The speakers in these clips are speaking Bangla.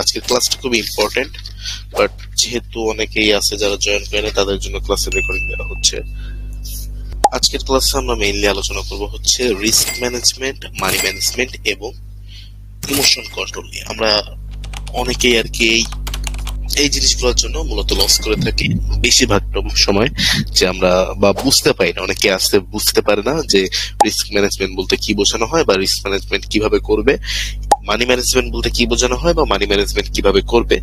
আজকের ক্লাসটা খুবই ইম্পর্টেন্ট, বাট যেহেতু অনেকেই আছে যারা জয়েন করে তাদের জন্য ক্লাসের রেকর্ডিং দেওয়া হচ্ছে। আজকের ক্লাসে আমরা মেইনলি আলোচনা করব হচ্ছে রিস্ক ম্যানেজমেন্ট, মানি ম্যানেজমেন্ট এবং ইমোশন কন্ট্রোল নিয়ে। আমরা অনেকেই আর কি এই জিনিসগুলোর জন্য মূলত লস করে থাকি বেশিরভাগ সময়, যে আমরা বা বুঝতে পারি না, অনেকে আসতে বুঝতে পারে না যে রিস্ক ম্যানেজমেন্ট বলতে কি বোঝানো হয় বা রিস্ক ম্যানেজমেন্ট কিভাবে করবে, মানি ম্যানেজমেন্ট বলতে কি বোঝানো হয় বা মানি ম্যানেজমেন্ট কিভাবে করবে,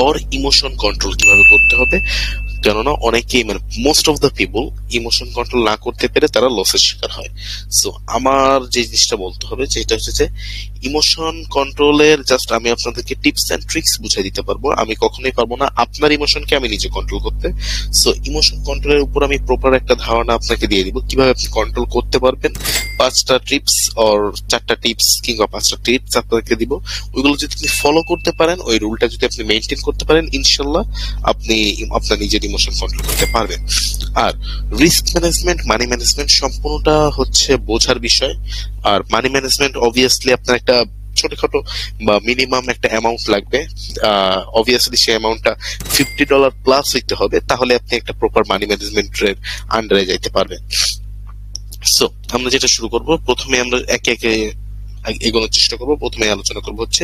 ওর ইমোশন কন্ট্রোল কিভাবে করতে হবে। কেননা অনেকেই মানে most of the people emotion control না করতে পেরে তারা লসের শিকার হয়। সো আমার যে জিনিসটা বলতে হবে যেটা হচ্ছে যে ইমোশন কন্ট্রোলের জাস্ট আমি আপনাদেরকে টিপস এন্ড ট্রিক্স বুঝাই দিতে পারবো, আমি কখনোই পারবো না আপনার ইমোশনকে আমি নিজে কন্ট্রোল করতে। সো ইমোশন কন্ট্রোলের উপর আমি প্রপার একটা ধারণা আপনাকে দিয়ে দিব কিভাবে আপনি কন্ট্রোল করতে পারবেন। 5টা টিপস অর 4টা টিপস কিংবা 5টা টিপস আপনাকে দিব, ওইগুলো যদি আপনি ফলো করতে পারেন, ওই রুলটা যদি আপনি মেনটেন করতে পারেন, ইনশাল্লাহ আপনি আপনার নিজের ইমোশন কন্ট্রোল করতে পারবেন। আর রিস্ক ম্যানেজমেন্ট, মানি ম্যানেজমেন্ট সম্পূর্ণটা হচ্ছে বোঝার বিষয়। আর মানি ম্যানেজমেন্ট অবভিয়াসলি আপনার একটা ছোটখাটো বা মিনিমাম একটা অ্যামাউন্ট লাগবে, অবভিয়াসলি সেই অ্যামাউন্টটা $50 প্লাস হইতে হবে, তাহলে আপনি একটা প্রপার মানি ম্যানেজমেন্টের আন্ডারে যাইতে পারবেন। সো আমরা যেটা শুরু করব, প্রথমে আমরা একে একে এগোনোর চেষ্টা করবো। প্রথমে আলোচনা করবো হচ্ছে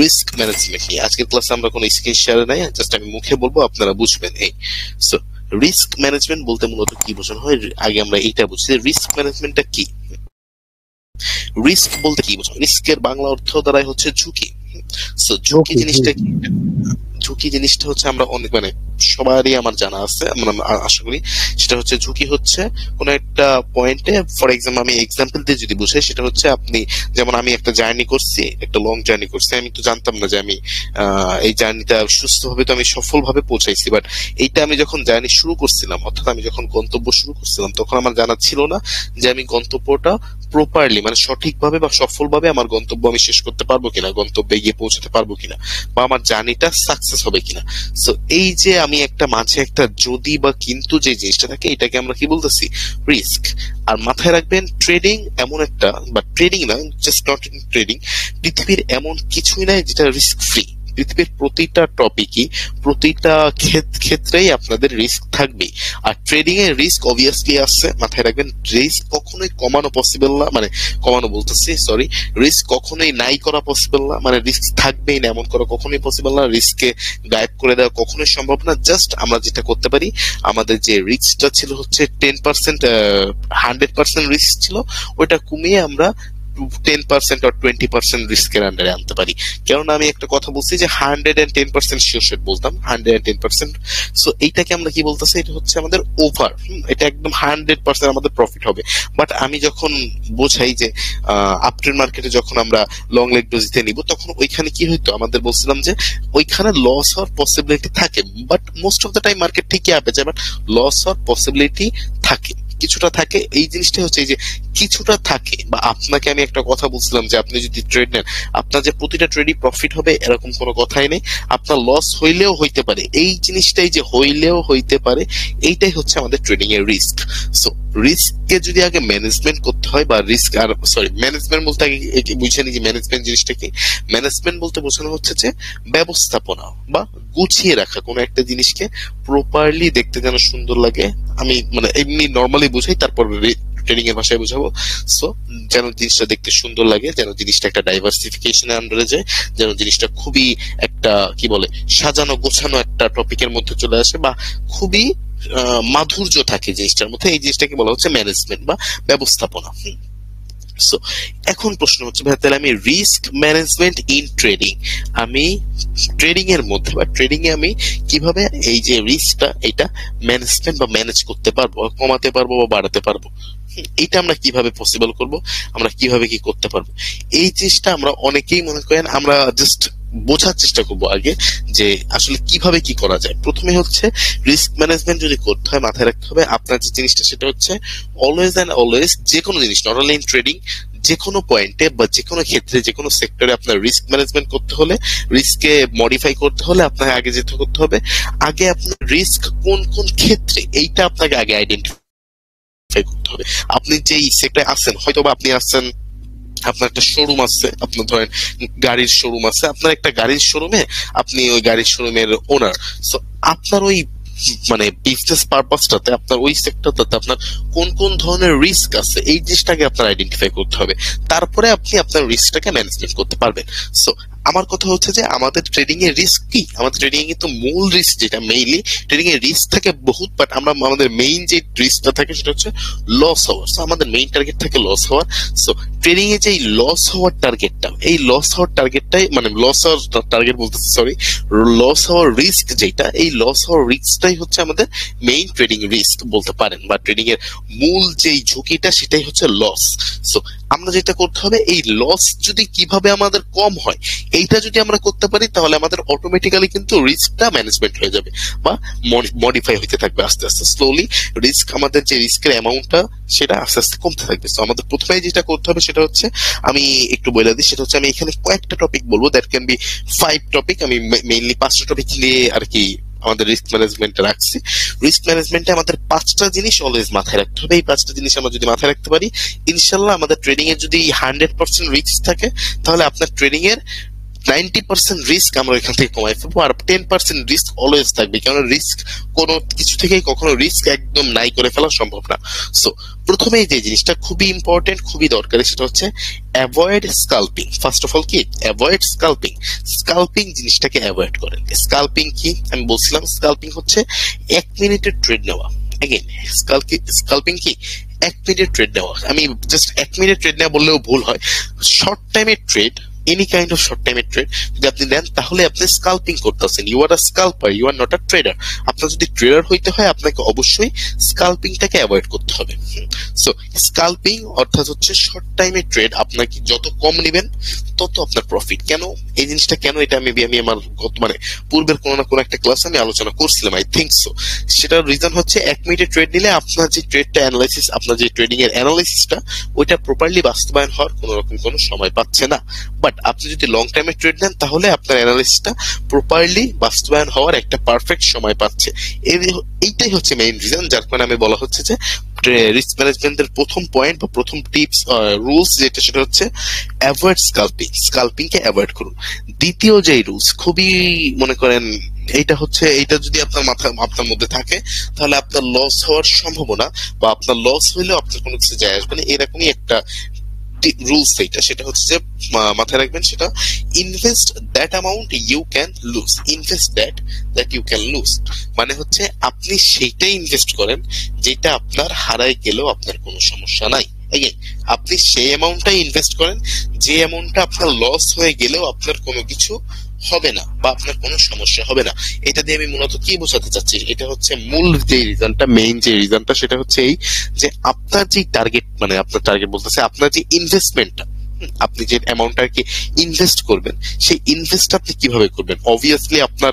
রিস্ক ম্যানেজমেন্ট নিয়ে। আজকের ক্লাসে আমরা কোনো স্ক্রিন শেয়ার নাই, জাস্ট আমি মুখে বলবো, আপনারা বুঝবেন। এই সো রিস্ক ম্যানেজমেন্ট বলতে মূলত কি বোঝানো হয়, আগে আমরা এইটা বুঝছি রিস্ক ম্যানেজমেন্টটা কি। রিস্ক বলতে কি বোঝানো, রিস্কের বাংলা অর্থ দ্বারাই হচ্ছে ঝুঁকি। সো ঝুঁকি জিনিসটা কি? ঝুঁকি জিনিসটা হচ্ছে আমরা অনেক মানে সবারই আমার জানা আছে, আমরা আশা করি, সেটা হচ্ছে ঝুঁকি হচ্ছে কোন একটা পয়েন্টে, ফর এক্সাম্পল আমি এক্সাম্পল দিয়ে যদি বুঝাই, সেটা হচ্ছে আপনি যেমন আমি একটা জার্নি করছি, একটা লং জার্নি করছি, আমি তো জানতাম না যে আমি এই জার্নিটা সুস্থভাবে তো আমি সফলভাবে পৌঁছাইছি, বাট এইটা আমি যখন জার্নি শুরু করছিলাম, অর্থাৎ আমি যখন গন্তব্য শুরু করছিলাম, তখন আমার জানা ছিল না যে আমি গন্তব্যটা প্রপারলি মানে সঠিকভাবে বা সফলভাবে আমার গন্তব্য আমি শেষ করতে পারবো কিনা, গন্তব্যে গিয়ে পৌঁছাতে পারবো কিনা, বা আমার জার্নিটা সাকসেস হবে কিনা। সো এই যে আমি একটা মাঝে একটা যদি বা কিন্তু যে জিনিসটা থাকে, এটাকে আমরা কি বলতেছি, রিস্ক। আর মাথায় রাখবেন ট্রেডিং এমন একটা, বা ট্রেডিং না, জাস্ট নট ট্রেডিং, পৃথিবীর এমন কিছুই নাই যেটা রিস্ক ফ্রি। পৃথিবীর প্রতিটা টপিকই, প্রতিটা ক্ষেত্রেই আপনাদের রিস্ক থাকবেই। আর ট্রেডিং এর রিস্ক অবভিয়াসলি আছে, মাথায় রাখবেন রিস্ক কখনোই কমানো পসিবল না, মানে কমানো বলতেছি সরি, রিস্ক কখনোই নাই করা পসিবল না, মানে রিস্ক থাকবেই না এমন করা কখনোই পসিবল না, রিস্ককে গায়েব করে দেওয়া কখনোই সম্ভব না। জাস্ট আমরা যেটা করতে পারি, আমাদের যে রিস্কটা ছিল হচ্ছে 10%, 100% রিস্ক ছিল, ওইটা কমিয়ে আমরা 10% or 20% রিস্কের আন্ডারে আনতে পারি। কেননা আমি একটা কথা বলছি যে 110% শিওর বলতাম, 110%। সো এইটাকে আমরা কি বলতেছি, এটা হচ্ছে আমাদের ওভার, এটা একদম 100% আমাদের প্রফিট হবে। বাট আমি যখন বোঝাই যে আফটার মার্কেটে যখন আমরা লং লেগ ডোজিতে নিব, তখন ওইখানে কি হইতো, আমাদের বলছিলাম যে ওইখানে লস হওয়ার পসিবিলিটি থাকে, but most of the time market ঠিকই আপে যায়, বাট লস হওয়ার পসিবিলিটি থাকে, কিছুটা থাকে। এই জিনিসটা হচ্ছে এই যে কিছুটা থাকে, বা আপনাকে আমি একটা কথা বলছিলাম যে আপনি যদি ট্রেড নেন, আপনার যে প্রতিটা ট্রেডই প্রফিট হবে এরকম কোনো কথাই নেই, আপনার লস হইলেও হইতে পারে। এই জিনিসটাই যে হইলেও হইতে পারে, এইটাই হচ্ছে আমাদের ট্রেডিং এর রিস্ক। সো রিস্ককে যদি আগে ম্যানেজমেন্ট করতে হয়, বা রিস্ক আর সরি ম্যানেজমেন্ট বলতে আগে বুঝে নি যে ম্যানেজমেন্ট জিনিসটা কি। ম্যানেজমেন্ট বলতে বোঝানো হচ্ছে যে ব্যবস্থাপনা বা গুছিয়ে রাখা কোনো একটা জিনিসকে, প্রপারলি দেখতে যেন সুন্দর লাগে। আমি মানে এমনি নর্মালি বুঝাই, তারপর ট্রেডিং এর ভাষায় বুঝাবো। সো যেন জিনিসটা দেখতে সুন্দর লাগে, যেন জিনিসটা একটা ডাইভার্সিফিকেশনের আন্ডারে যায়, যেন জিনিসটা খুবই একটা কি বলে সাজানো গোছানো একটা টপিকের মধ্যে চলে আসে, বা খুবই মাধুর্য থাকে জিনিসটার মধ্যে। এই জিনিসটাকে বলা হচ্ছে ম্যানেজমেন্ট বা ব্যবস্থাপনা। সো এখন প্রশ্ন হচ্ছে ভাই, তাহলে আমি রিস্ক ম্যানেজমেন্ট ইন ট্রেডিং, আমি ট্রেডিং এর মধ্যে বা ট্রেডিং এ আমি কিভাবে এই যে রিস্কটা এটা ম্যানেজমেন্ট বা ম্যানেজ করতে পারবো, কমাতে পারবো বা বাড়াতে পারবো, এটা আমরা কিভাবে পসিবল করব, আমরা কিভাবে কি করতে পারবো, এই জিনিসটা আমরা অনেকেই মনে করেন। আমরা জাস্ট বোঝার চেষ্টা করবো আগে যে আসলে কিভাবে কি করা যায়। প্রথমে হচ্ছে রিস্ক ম্যানেজমেন্ট যদি করতে হয়, মাথায় রাখতে হবে আপনার যে জিনিসটা সেটা হচ্ছে অলওয়েজ অ্যান্ড অলওয়েজ, যে কোনো জিনিস, নট অনলি ইন ট্রেডিং, যে কোনো পয়েন্টে বা যে কোনো ক্ষেত্রে, যে কোনো সেক্টরে আপনার রিস্ক ম্যানেজমেন্ট করতে হলে, রিস্ককে মডিফাই করতে হলে আপনাকে আগে যেটা করতে হবে, আগে আপনার রিস্ক কোন কোন ক্ষেত্রে, এইটা আপনাকে আগে আইডেন্টিফাই করতে হবে। আপনি যেই সেক্টরে আছেন, হয়তো বা আপনি আছেন আপনার একটা শোরুম আছে, আপনার ধরেন গাড়ির শোরুম আছে, আপনার একটা গাড়ির শোরুমে আপনি ওই গাড়ির শোরুমের ওনার। সো আপনার ওই মানে বিজনেস পারপাসটাতে, আপনার ওই সেক্টরটাতে আপনার কোন কোন ধরনের রিস্ক আছে এই জিনিসটাকে আপনার আইডেন্টিফাই করতে হবে, তারপরে আপনি আপনার রিস্কটাকে ম্যানেজমেন্ট করতে পারবেন। সো আমার কথা হচ্ছে যে আমাদের ট্রেডিং এর রিস্ক কি, আমাদের ট্রেডিং এ কিন্তু মূল রিস্ক যেটা মেইনলি ট্রেডিং এর রিস্ক থাকে বহুত, বাট আমরা আমাদের মেইন যে রিস্কটা থাকে সেটা হচ্ছে লস হওয়ার। সো আমাদের মেইন টার্গেট থাকে লস হওয়ার। সো ট্রেডিং এ যে লস হওয়ার টার্গেটটা, এই লস হওয়ার টার্গেটটাই মানে লস হওয়ার টার্গেট বলতেছি সরি, লস হওয়ার রিস্ক যেটা, এই লস হওয়ার রিস্কটাই হচ্ছে আমাদের মেইন ট্রেডিং রিস্ক বলতে পারেন, বা ট্রেডিং এর মূল যেই ঝুঁকিটা সেটাই হচ্ছে লস। সো আমরা যেটা করতে হবে, এই লস যদি কিভাবে আমাদের কম হয় এইটা যদি আমরা করতে পারি তাহলে আমাদের অটোমেটিক্যালি কিন্তু রিস্কটা ম্যানেজমেন্ট হয়ে যাবে বা মডিফাই হইতে থাকবে আস্তে আস্তে স্লোলি। রিস্ক আমাদের যে রিস্কের অ্যামাউন্টটা সেটা আস্তে আস্তে কমতে থাকবে। তো আমাদের প্রথমে যেটা করতে হবে সেটা হচ্ছে, আমি একটু বলে দিই, সেটা হচ্ছে আমি এখানে কয়েকটা টপিক বলবো, দ্যাট ক্যান বি 5 টপিক। আমি মেইনলি 5টা টপিক নিয়ে আর কি আমাদের রিস্ক ম্যানেজমেন্টে রাখছি। রিস্ক ম্যানেজমেন্টে আমাদের 5টা জিনিস অলওয়েজ মাথায় রাখতে হবে। এই 5টা জিনিস আমরা যদি মাথায় রাখতে পারি, ইনশাল্লাহ আমাদের ট্রেডিং এর যদি 100% রিস্ক থাকে তাহলে আপনার ট্রেডিং এর 90% রিস্ক আমরা এখান থেকে কমাই ফেলবো, আর 10% রিস্ক অলওয়েজ থাকবে, কারণ রিস্ক কোনো কিছু থেকেই কখনো রিস্ক একদম নাই করে ফেলা সম্ভব না। সো প্রথমেই যে জিনিসটা খুবই ইম্পর্টেন্ট, খুবই দরকারি, সেটা হচ্ছে avoid scalping. First of all কি অ্যাভয়েড স্কাল্পিং, স্কাল্পিং জিনিসটাকে অ্যাভয়েড করেন। স্কাল্পিং কি আমি বলছিলাম, স্কাল্পিং হচ্ছে 1 মিনিটের ট্রেড নেওয়া। এগেন স্কাল্পিং কি 1 মিনিটের ট্রেড নেওয়া। আমি জাস্ট 1 মিনিট ট্রেড নেওয়া বললেও ভুল হয়, শর্ট টাইমের trade, any kind of short টাইমের ট্রেড যদি আপনি নেন তাহলে আপনি স্কাল্পিং করতেছেন। You are a scalper, you are not a trader. আপনার যদি ট্রেডার হইতে হয় আপনাকে অবশ্যই স্কাল্পিংটাকে অ্যাভয়েড করতে হবে। সো স্কাল্পিং অর্থাৎ হচ্ছে শর্ট টাইমের ট্রেড, আপনাকে যত কম নেবেন তত আপনার প্রফিট। কেন এই জিনিসটা, কেন এটা মেবি আমি আমার মানে পূর্বের কোনো না কোনো একটা ক্লাসে আমি আলোচনা করছিলাম, আই থিঙ্ক সো। সেটার রিজন হচ্ছে 1 মিনিটের ট্রেড নিলে আপনার যে ট্রেডটা অ্যানালাইসিস, আপনার যে ট্রেডিং এর অ্যানালাইসিসটা ওইটা প্রপারলি বাস্তবায়ন হওয়ার কোনো রকম কোনো সময় পাচ্ছে না। বাট আপনি যদি লং টাইমে ট্রেড নেন তাহলে আপনার অ্যানালিসিসটা প্রপারলি বাস্তবায়ন হওয়ার একটা পারফেক্ট সময় পাচ্ছে। এইটাই হচ্ছে মেইন রিজন, যার কারণে আমি বলা হচ্ছে যে রিস্ক ম্যানেজমেন্টের প্রথম পয়েন্ট বা প্রথম টিপস রুলস যেটা, সেটা হচ্ছে অ্যাভয়েড স্কাল্পিং, স্কাল্পিং কে অ্যাভয়েড করুন। দ্বিতীয় যে রুলস খুবই মনে করেন, এইটা হচ্ছে, এইটা যদি আপনার আপনার মধ্যে থাকে তাহলে আপনার লস হওয়ার সম্ভাবনা বা আপনার লস হইলেও আপনার কোনো কিছু যায় আসবে না, এরকমই একটা রুলস। এইটা সেটা হচ্ছে যে মাথায় রাখবেন, সেটা invest that amount you can lose, invest that you can lose. মানে হচ্ছে আপনি সেইটাই ইনভেস্ট করেন যেটা আপনার হারায় গেলেও আপনার কোনো সমস্যা নাই। আপনি সেই অ্যামাউন্টটাই ইনভেস্ট করেন যে অ্যামাউন্টটা আপনার লস হয়ে গেলেও আপনার কোনো কিছু হবে না বা আপনার কোনো সমস্যা হবে না। এটা দিয়ে আমি মূলত কি বোঝাতে চাচ্ছি, এটা হচ্ছে মূল যে রিজনটা, মেইন যে রিজনটা সেটা হচ্ছে এই যে আপনার যে টার্গেট, মানে আপনার টার্গেট বলতেছে আপনার যে ইনভেস্টমেন্টটা, আপনি যে অ্যামাউন্টটা কি ইনভেস্ট করবেন সেই ইনভেস্ট আপনি কিভাবে করবেন। অবভিয়াসলি আপনার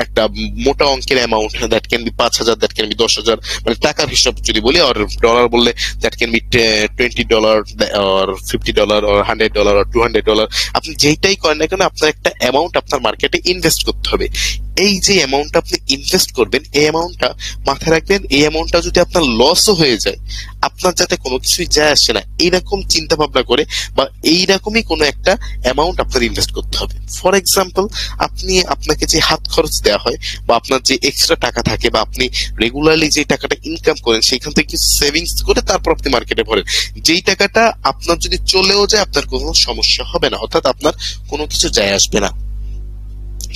একটা মোটা অঙ্কের amount, that can be 5,000, that can be 10,000, মানে টাকার হিসাব যদি বলি, আর ডলার বললে that can be $20 or $50 or $100 or $200। আপনি যেটাই করেন না কেন আপনার একটা অ্যামাউন্ট আপনার মার্কেটে ইনভেস্ট করতে হবে। এই যে অ্যামাউন্টটা আপনি ইনভেস্ট করবেন, এই অ্যামাউন্টটা মাথায় রাখবেন, এই অ্যামাউন্টটা যদি আপনার লসও হয়ে যায় আপনার যাতে কোনো কিছুই যায় আসে না, এইরকম চিন্তা ভাবনা করে বা এইরকমই কোনো একটা অ্যামাউন্ট আপনার ইনভেস্ট করতে হবে। ফর এক্সাম্পল, আপনাকে যে হাত খরচ দেওয়া হয় বা আপনার যে এক্সট্রা টাকা থাকে বা আপনি রেগুলারলি যে টাকাটা ইনকাম করেন সেখান থেকে কিছু সেভিংস করে তারপর আপনি মার্কেটে ভরেন, যেই টাকাটা আপনার যদি চলেও যায় আপনার কোনো সমস্যা হবে না, অর্থাৎ আপনার কোনো কিছু যায় আসবে না।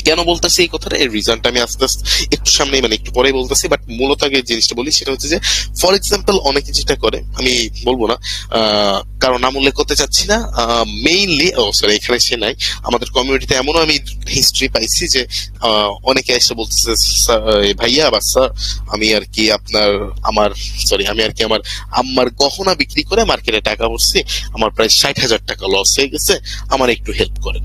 কেন বলতেছি এই কথাটা, এর রিজনটা আমি আস্তে আস্তে একটু সামনে মানে একটু পরেই বলতেছি, বাট মূলত আগে জিনিসটা বলি, সেটা হচ্ছে যে ফর এক্সাম্পল অনেকে যেটা করে, আমি বলবো না কারণ নাম উল্লেখ করতে চাচ্ছি না, মেইনলি সরি এখানে সে নাই, আমাদের কমিউনিটিতে এমনও আমি হিস্ট্রি পাইছি যে অনেকে এসে বলতেছে ভাইয়া বা স্যার আমি আর কি আমি আর কি আমার আম্মার গহনা বিক্রি করে মার্কেটে টাকা ভরছি, আমার প্রায় 60,000 টাকা লস হয়ে গেছে, আমার একটু হেল্প করেন।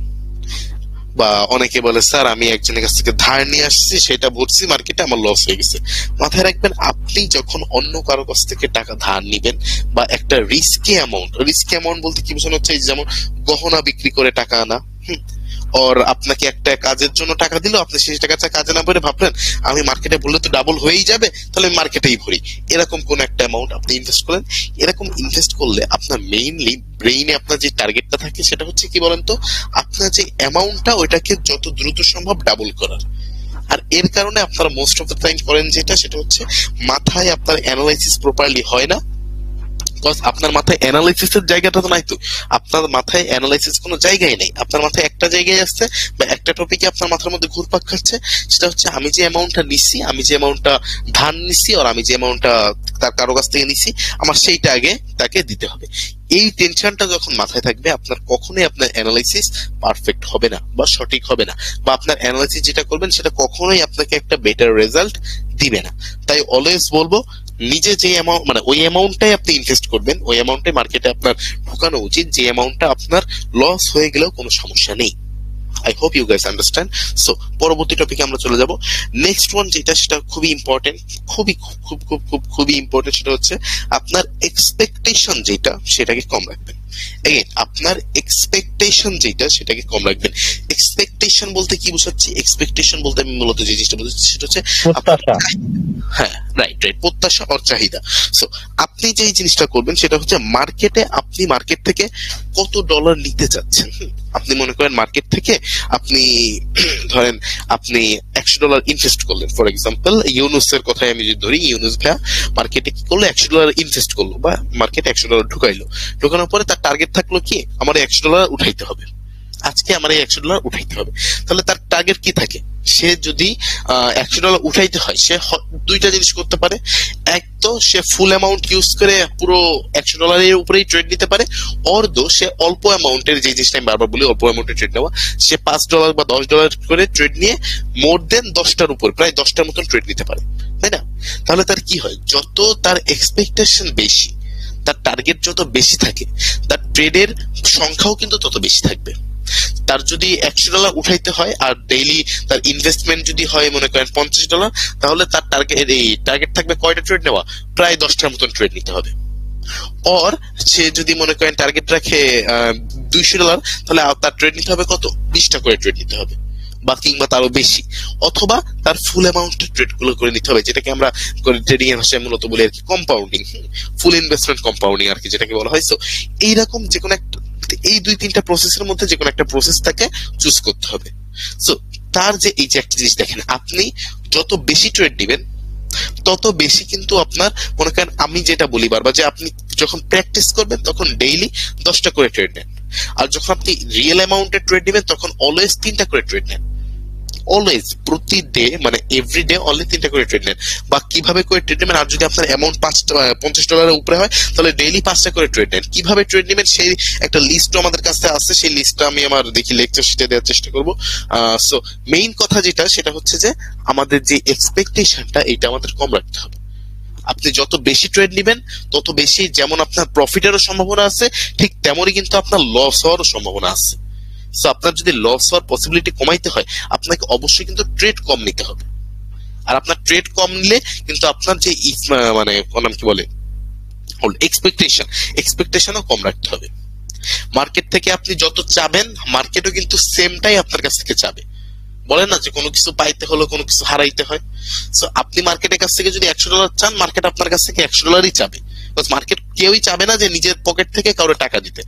বা অনেকে বলে স্যার আমি একজনের কাছ থেকে ধার নিয়ে আসছি, সেটা ভরছি মার্কেটে, আমার লস হয়ে গেছে। মাথায় রাখবেন, আপনি যখন অন্য কারো কাছ থেকে টাকা ধার নিবেন বা একটা রিস্কি অ্যামাউন্ট বলতে কি বোঝানো হচ্ছে, যেমন গহনা বিক্রি করে টাকা আনা, ওর আপনাকে একটা কাজের জন্য টাকা দিল, আপনি সেই টাকাটা কাজে না ভরে ভাবলেন আমি মার্কেটে বললে তো ডাবল হয়েই যাবে, তাহলে আমি মার্কেটেই ভরি, এরকম কোন একটা অ্যামাউন্ট আপনি ইনভেস্ট করেন। এরকম ইনভেস্ট করলে আপনার মেইনলি ব্রেইনে আপনার যে টার্গেটটা থাকে সেটা হচ্ছে কি বলেন তো, আপনার যে অ্যামাউন্টটা ওইটাকে যত দ্রুত সম্ভব ডাবল করার। আর এর কারণে আপনারা মোস্ট অফ দ্য টাইম করেন যেটা, সেটা হচ্ছে মাথায় আপনার অ্যানালাইসিস প্রপারলি হয় না। আপনার মাথায় অ্যানালাইসিসের জায়গাটা তো নাই, তো আপনার মাথায় অ্যানালাইসিস কোনো জায়গায় নেই, আপনার মাথায় একটা জায়গায় আসছে বা একটা টপিকে আপনার মাথার মধ্যে ঘুরপাক খাচ্ছে, সেটা হচ্ছে আমি যে অ্যামাউন্টটা নিচ্ছি, আমি যে অ্যামাউন্টটা ধার নিচ্ছি, আর আমি যে অ্যামাউন্টটা তার কারো কাছ থেকে নিচ্ছি, আমার সেইটা আগে তাকে দিতে হবে। এই টেনশনটা যখন মাথায় থাকবে, আপনার কখনোই আপনার অ্যানালাইসিস পারফেক্ট হবে না বা সঠিক হবে না, বা আপনার অ্যানালাইসিস যেটা করবেন সেটা কখনোই আপনাকে একটা বেটার রেজাল্ট দিবে না। তাই অলওয়েজ বলবো, নিজে যে অ্যামাউন্ট মানে ওই অ্যামাউন্টটাই আপনি ইনভেস্ট করবেন, ওই অ্যামাউন্টে মার্কেটে আপনার ঢোকানো উচিত যে অ্যামাউন্টটা আপনার লস হয়ে গেলেও কোনো সমস্যা নেই। I hope you guys understand. So পরবর্তী টপিকে আমরা চলে যাব। নেক্সট ওয়ান যেটা, সেটা খুবই ইম্পর্টেন্ট, খুবই খুব খুব খুব খুব খুবই ইম্পর্টেন্ট, সেটা হচ্ছে আপনার এক্সপেকটেশন যেটা সেটাকে কম রাখবেন। এগেন, আপনার এক্সপেকটেশন যেটা সেটাকে কম রাখবেন। এক্সপেকটেশন বলতে কি বোঝাচ্ছি? এক্সপেকটেশন বলতে আমি মূলত যে জিনিসটা বোঝাচ্ছি সেটা হচ্ছে আপনার, হ্যাঁ রাইট রাইট, প্রত্যাশা আর চাহিদা। সো আপনি যে জিনিসটা করবেন সেটা হচ্ছে মার্কেটে, আপনি মার্কেট থেকে কত ডলার নিতে চাচ্ছেন। আপনি মনে করেন মার্কেট থেকে আপনি ধরেন আপনি $100 ইনভেস্ট করলেন, ফর এক্সাম্পল ইউনুসের কথাই আমি যদি ধরি, ইউনুস ভাইয়া মার্কেটে কি করলো, $100 ইনভেস্ট করলো বা মার্কেটে $100 ঢুকাইলো। ঢুকানোর পরে তার টার্গেট থাকলো কি, আমার $100 উঠাইতে হবে, আজকে আমার এই $100 উঠাইতে হবে। তাহলে তার টার্গেট কি থাকে, সে যদি $100 উঠাইতে হয়, সে দুইটা জিনিস করতে পারে। এক তো সে ফুল অ্যামাউন্ট ইউজ করে পুরো $100 এর উপরেই ট্রেড নিতে পারে, অর দো সে অল্প অ্যামাউন্টের, যে জিনিসটা আমি বারবার বলি অল্প অ্যামাউন্টের ট্রেড নেওয়া, সে $5 বা $10 করে ট্রেড নিয়ে মোর দেন 10টার উপর, প্রায় 10টার মতন ট্রেড নিতে পারে, তাই না? তাহলে তার কি হয়, যত তার এক্সপেকটেশন বেশি, তার টার্গেট যত বেশি থাকে, তার ট্রেডের সংখ্যাও কিন্তু তত বেশি থাকবে। তার যদি $100 উঠাইতে হয় আর ডেইলি তার ইনভেস্টমেন্ট যদি হয় মনে করেন $50, তাহলে তার টার্গেট থাকবে কয়টা ট্রেড নেওয়া, প্রায় 10টার মতন ট্রেড নিতে হবে। অর সে যদি মনে করেন টার্গেট রাখে $200, তাহলে তার ট্রেড নিতে হবে কত, 20টা করে ট্রেড নিতে হবে, বা কিংবা তারও বেশি। অথবা তার ফুল অ্যামাউন্টের ট্রেড গুলো করে নিতে হবে, যেটাকে আমরা ট্রেডিং এর ভাষায় মূলত বলি আর কি কম্পাউন্ডিং, ফুল ইনভেস্টমেন্ট কম্পাউন্ডিং আর কি, যেটাকে বলা হয়। সো এইরকম যে কোনো একটা, এই 2-3টা প্রসেসের মধ্যে যে কোনো একটা প্রসেস তাকে চুজ করতে হবে। সো তার যে এই যে একটা জিনিস দেখেন, আপনি যত বেশি ট্রেড দিবেন তত বেশি কিন্তু আপনার, মনে করেন আমি যেটা বলি বারবার, যে আপনি যখন প্র্যাকটিস করবেন তখন ডেইলি 10টা করে ট্রেড নেন, আর যখন আপনি রিয়েল অ্যামাউন্টের ট্রেড দিবেন তখন অলওয়েজ 3টা করে ট্রেড নেন। অলওয়েজ প্রতি ডে মানে এভরি ডে অনলি 3টা করে ট্রেড নেন। বা কিভাবে করে ট্রেড নেবেন, আর যদি আপনার অ্যামাউন্ট $50 উপরে হয় তাহলে ডেইলি 5টা করে ট্রেড নেন। কিভাবে ট্রেড নেবেন সেই একটা লিস্টও আমাদের কাছে আছে, সেই লিস্টটা আমি আমার দেখি লেকচার শিটে দেওয়ার চেষ্টা করবো। সো মেইন কথা যেটা, সেটা হচ্ছে যে আমাদের যে এক্সপেকটেশনটা এটা আমাদের কম রাখতে হবে। আপনি যত বেশি ট্রেড নেবেন তত বেশি, যেমন আপনার প্রফিটেরও সম্ভাবনা আছে, ঠিক তেমনই কিন্তু আপনার লস হওয়ারও সম্ভাবনা আছে। সো আপনার যদি লস হওয়ার পসিবিলিটি কমাইতে হয়, আপনাকে অবশ্যই কিন্তু ট্রেড কম নিতে হবে। আর আপনার ট্রেড কম নিলে কিন্তু আপনার যে মানে নাম কি বলে এক্সপেকটেশনও কম রাখতে হবে। মার্কেট থেকে আপনি যত চাবেন, মার্কেটও কিন্তু সেমটাই আপনার কাছ থেকে চাবে। বলেন না যে কোনো কিছু পাইতে হলো কোনো কিছু হারাইতে হয়। সো আপনি মার্কেটের কাছ থেকে যদি $100 চান, মার্কেট আপনার কাছ থেকে $100 চাবে। মার্কেট কেউই চাবে না যে নিজের পকেট থেকে কারো টাকা দিতে,